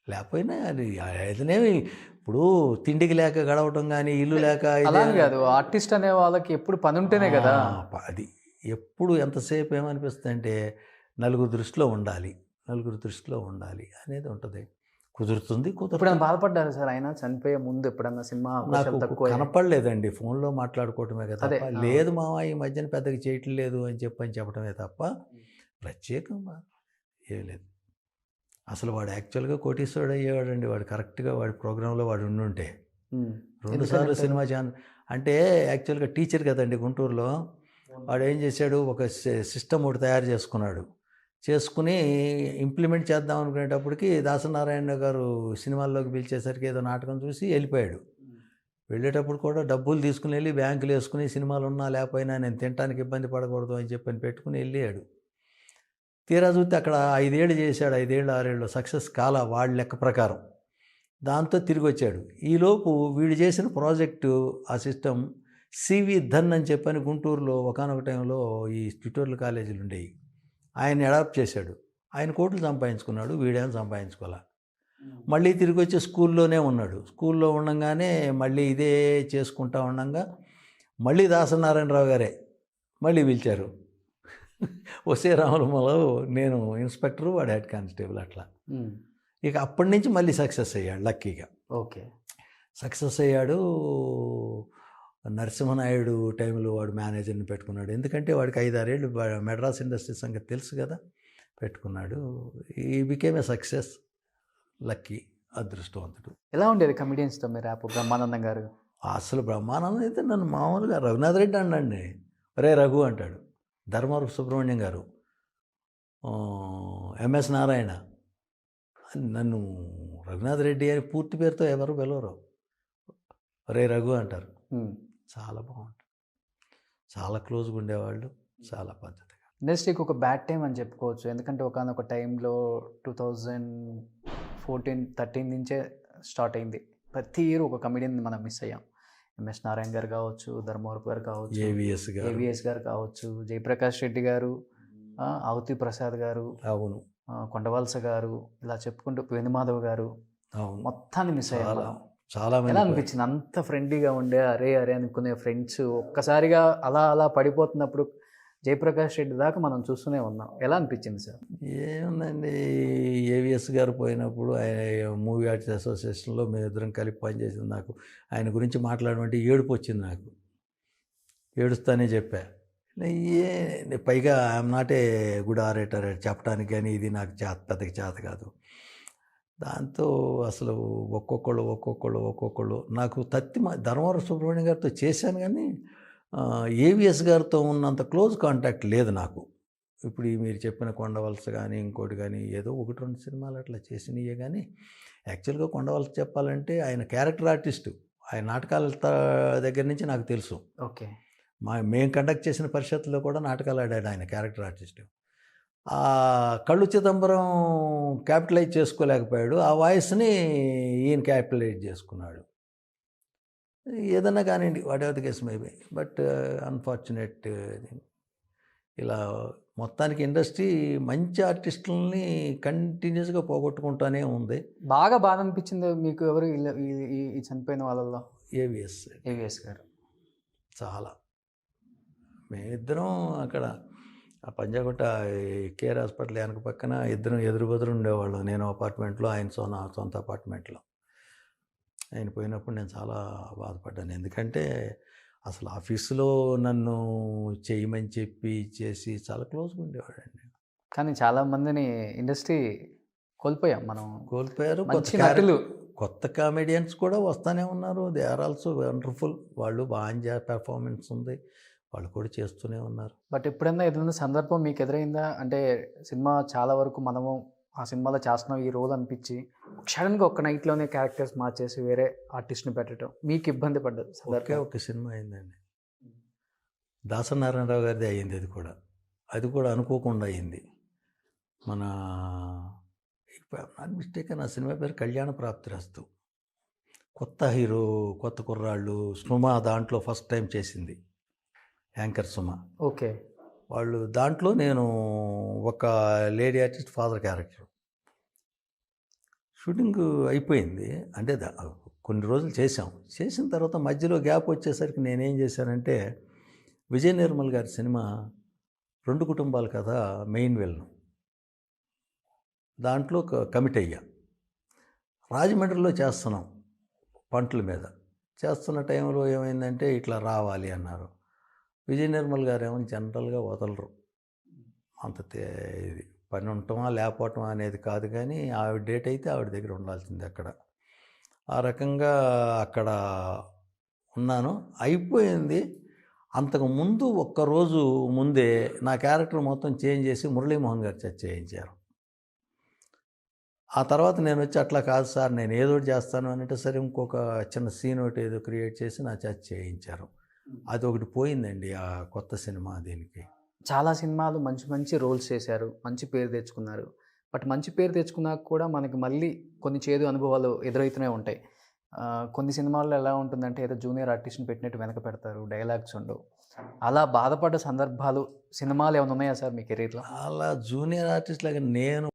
లేకపోయినా అది ఏదనేమి ఇప్పుడు తిండికి లేక గడవటం కానీ, ఇల్లు లేక అలా కాదు, ఆర్టిస్ట్ అనే వాళ్ళకి ఎప్పుడు పని ఉంటేనే కదా. అది ఎప్పుడు ఎంతసేపు ఏమనిపిస్తుంది అంటే నలుగురు దృష్టిలో ఉండాలి అనేది ఉంటుంది. కుదురుతుంది. ఎప్పుడైనా బాధపడ్డారు సార్ ఆయన చనిపోయే ముందు? ఎప్పుడన్నా సినిమా నాకు కనపడలేదండి, ఫోన్లో మాట్లాడుకోవటమే కదా తప్ప. లేదు మామ ఈ మధ్యన పెద్దగా చేయట్లేదు అని చెప్పడమే తప్ప ప్రత్యేకంగా ఏం లేదు. అసలు వాడు యాక్చువల్గా కోటీశ్వరుడు అయ్యేవాడండి. వాడు కరెక్ట్గా వాడి ప్రోగ్రాంలో వాడు ఉండుంటే 2 సార్లు సినిమా ఛానల్ అంటే యాక్చువల్గా టీచర్ కదండి గుంటూరులో. వాడు ఏం చేశాడు, ఒక సిస్టమ్ ఒకటి తయారు చేసుకుని ఇంప్లిమెంట్ చేద్దాం అనుకునేటప్పటికి దాసనారాయణ గారు సినిమాల్లోకి పిలిచేసరికి ఏదో నాటకం చూసి వెళ్ళిపోయాడు. వెళ్ళేటప్పుడు కూడా డబ్బులు తీసుకుని వెళ్ళి బ్యాంకులు వేసుకుని సినిమాలు ఉన్నా లేకపోయినా నేను తినడానికి ఇబ్బంది పడకూడదు అని చెప్పని పెట్టుకుని వెళ్ళాడు. తీరా చూస్తే అక్కడ 5 ఏళ్ళు చేశాడు, 5 ఏళ్ళు 6 ఏళ్ళు సక్సెస్ కాల వాళ్ళ లెక్క ప్రకారం. దాంతో తిరిగి వచ్చాడు. ఈలోపు వీడు చేసిన ప్రాజెక్టు ఆ సిస్టమ్ సివి ధన్ అని చెప్పని గుంటూరులో ఒకనొక టైంలో ఈ ట్యూటోరియల్ కాలేజీలు ఉండేవి, ఆయన అడాప్ట్ చేశాడు. ఆయన కోట్లు సంపాదించుకున్నాడు, వీడేమో సంపాదించుకోవాలా. మళ్ళీ తిరిగి వచ్చి స్కూల్లోనే ఉన్నాడు. స్కూల్లో ఉండగానే మళ్ళీ ఇదే చేసుకుంటా ఉండగా మళ్ళీ దాసనారాయణరావు గారే మళ్ళీ పిలిచారు. వసే రామలమలో నేను ఇన్స్పెక్టరు, వాడు హెడ్ కానిస్టేబుల్ అట్లా. ఇక అప్పటి నుంచి మళ్ళీ సక్సెస్ అయ్యాడు లక్కీగా. ఓకే, సక్సెస్ అయ్యాడు. నరసింహనాయుడు టైంలో వాడు మేనేజర్ని పెట్టుకున్నాడు. ఎందుకంటే వాడికి 5-6 ఏళ్ళు మెడ్రాస్ ఇండస్ట్రీ సంగతి తెలుసు కదా, పెట్టుకున్నాడు. He became a success. Lucky, అదృష్టవంతుడు. ఎలా ఉండేది కమెడియన్స్తో మీరు ర్యాప్? బ్రహ్మానందం గారు అసలు బ్రహ్మానందం అయితే నన్ను మామూలుగా రఘునాథ్ రెడ్డి అన్నాండి, రే రఘు అంటాడు. ధర్మవరపు సుబ్రహ్మణ్యం గారు, ఎంఎస్ నారాయణ, నన్ను రఘునాథ్ రెడ్డి అని పూర్తి పేరుతో ఎవరు పిలవరు, రే రఘు అంటారు. చాలా బాగుంటుంది, చాలా క్లోజ్గా ఉండేవాళ్ళు, చాలా పద్ధతిగా. ఇండస్ట్రీకి ఒక బ్యాడ్ టైం అని చెప్పుకోవచ్చు. ఎందుకంటే ఒకనొక టైంలో 2014-13 నుంచే స్టార్ట్ అయింది. ప్రతి ఇయర్ ఒక కమెడియన్ మనం మిస్ అయ్యాం. ఎంఎస్ నారాయణ గారు కావచ్చు, ధర్మవరపు గారు కావచ్చు, ఏవిఎస్ గారు కావచ్చు, జయప్రకాష్ రెడ్డి గారు, అవతి ప్రసాద్ గారు, అవును, కొండవలస గారు, ఇలా చెప్పుకుంటూ వేణుమాధవ్ గారు, మొత్తాన్ని మిస్ అయ్యాం. చాలా ఎలా అనిపించింది? అంత ఫ్రెండ్లీగా ఉండే అరే అనుకునే ఫ్రెండ్స్ ఒక్కసారిగా అలా పడిపోతున్నప్పుడు జయప్రకాష్ రెడ్డి దాకా మనం చూస్తూనే ఉన్నాం. ఎలా అనిపించింది సార్? ఏముందండి, ఏవిఎస్ గారు పోయినప్పుడు మూవీ ఆర్టిస్ట్ అసోసియేషన్లో మేమిద్దరం కలిపి పనిచేసింది. నాకు ఆయన గురించి మాట్లాడమంటే ఏడుపు వచ్చింది. నాకు ఏడుస్తానే చెప్పా. పైగా I'm not a good orator చెప్పడానికి, కానీ ఇది నాకు పెద్దగా చేత కాదు. దాంతో అసలు ఒక్కొక్కళ్ళు నాకు ధర్మవరం సుబ్రహ్మణ్యం గారితో చేశాను, కానీ ఏవిఎస్ గారితో ఉన్నంత క్లోజ్ కాంటాక్ట్ లేదు నాకు. ఇప్పుడు మీరు చెప్పిన కొండవలస కానీ ఇంకోటి కానీ ఏదో 1-2 సినిమాలు అట్లా చేసినయే. కానీ యాక్చువల్గా కొండవలస చెప్పాలంటే ఆయన క్యారెక్టర్ ఆర్టిస్టు. ఆయన నాటకాల దగ్గర నుంచి నాకు తెలుసు. ఓకే, మేము కండక్ట్ చేసిన పరిషత్తులో కూడా నాటకాలు ఆడాడు ఆయన, క్యారెక్టర్ ఆర్టిస్ట్. ఆ కళ్ళు చిదంబరం క్యాపిటలైజ్ చేసుకోలేకపోయాడు, ఆ వాయిస్ని ఈయన క్యాపిటలైజ్ చేసుకున్నాడు. ఏదన్నా కానివ్వండి, what ever the case maybe, but unfortunate. ఇలా మొత్తానికి ఇండస్ట్రీ మంచి ఆర్టిస్టులని కంటిన్యూస్గా పోగొట్టుకుంటూనే ఉంది. బాగా బాధ అనిపించింది మీకు ఎవరు ఈ చనిపోయిన వాళ్ళల్లో? ఏవిఎస్ గారు. చాలా. మేమిద్దరం అక్కడ ఆ పంజాగుట్ట కేర్ హాస్పిటల్ వెనక పక్కన ఇద్దరం ఎదురు బదురు ఉండేవాళ్ళం. నేను అపార్ట్మెంట్లో, ఆయన సొంత అపార్ట్మెంట్లో. ఆయన పోయినప్పుడు నేను చాలా బాధపడ్డాను. ఎందుకంటే అసలు ఆఫీసులో నన్ను చేయమని చెప్పి చేసి చాలా క్లోజ్గా ఉండేవాడండి. కానీ చాలా మందిని ఇండస్ట్రీ కోల్పోయాం మనం. కోల్పోయారు. మంచి నటులు. కొత్త కామెడియన్స్ కూడా వస్తూనే ఉన్నారు. They are also wonderful. వాళ్ళు బాగా పెర్ఫార్మెన్స్ ఉంది, వాళ్ళు కూడా చేస్తూనే ఉన్నారు. బట్ ఎప్పుడైనా ఏదైనా సందర్భం మీకు ఎదురైందా? అంటే సినిమా చాలా వరకు మనము ఆ సినిమాలో చేస్తున్నాం ఈ రోజు అనిపించి సడన్గా ఒక్క నైట్లోనే క్యారెక్టర్స్ మార్చేసి వేరే ఆర్టిస్ట్ని పెట్టడం మీకు ఇబ్బంది పడ్డది? ఒక సినిమా అయిందండి, దాసనారాయణరావు గారిది అయ్యింది. అది కూడా అనుకోకుండా అయింది. మన నాట్ మిస్టేక్, నా సినిమా పేరు కళ్యాణ ప్రాప్తిరస్తు. కొత్త హీరో, కొత్త కుర్రాళ్ళు. సుమ దాంట్లో ఫస్ట్ టైం చేసింది, యాంకర్ సుమ. ఓకే. వాళ్ళు దాంట్లో నేను ఒక lady artist father character. Shooting అయిపోయింది, అంటే కొన్ని రోజులు చేసిన తర్వాత మధ్యలో గ్యాప్ వచ్చేసరికి నేనేం చేశానంటే, విజయ నిర్మల్ గారి సినిమా 2 కుటుంబాల కథ మెయిన్ విలన్, దాంట్లో కమిట్ అయ్యా. రాజమండ్రిలో చేస్తున్నాం, పంటల మీద చేస్తున్న టైంలో ఏమైందంటే ఇట్లా రావాలి అన్నారు. విజయ నిర్మల్ గారు ఏమో జనరల్గా వదలరు. అంత ఇది పని ఉండటమా లేకపోవటమా అనేది కాదు, కానీ ఆవిడ డేట్ అయితే ఆవిడ దగ్గర ఉండాల్సింది అక్కడ. ఆ రకంగా అక్కడ ఉన్నాను, అయిపోయింది. అంతకుముందు ఒక్కరోజు ముందే నా క్యారెక్టర్ మొత్తం చేంజ్ చేసి మురళీమోహన్ గారు చేత చేయించారు. ఆ తర్వాత నేను వచ్చి అట్లా కాదు సార్, నేను ఏదో ఒకటి చేస్తాను అంటే, సరే ఇంకొక చిన్న సీన్ ఒకటి ఏదో క్రియేట్ చేసి నా చేత చేయించారు. అది ఒకటి పోయిందండి ఆ కొత్త సినిమా. దీనికి చాలా సినిమాలు మంచి మంచి రోల్స్ చేశారు, మంచి పేరు తెచ్చుకున్నారు. బట్ మంచి పేరు తెచ్చుకున్నాక కూడా మనకి మళ్ళీ కొన్ని చేదు అనుభవాలు ఎదురవుతూనే ఉంటాయి. కొన్ని సినిమాల్లో ఎలా ఉంటుందంటే ఏదో జూనియర్ ఆర్టిస్ట్ని పెట్టినట్టు వెనక పెడతారు, డైలాగ్స్ ఉండవు. అలా బాధపడ్డ సందర్భాలు సినిమాలు ఏమైనా ఉన్నాయా సార్ మీ కెరీర్లో? అలా జూనియర్ ఆర్టిస్ట్ లాగా నేను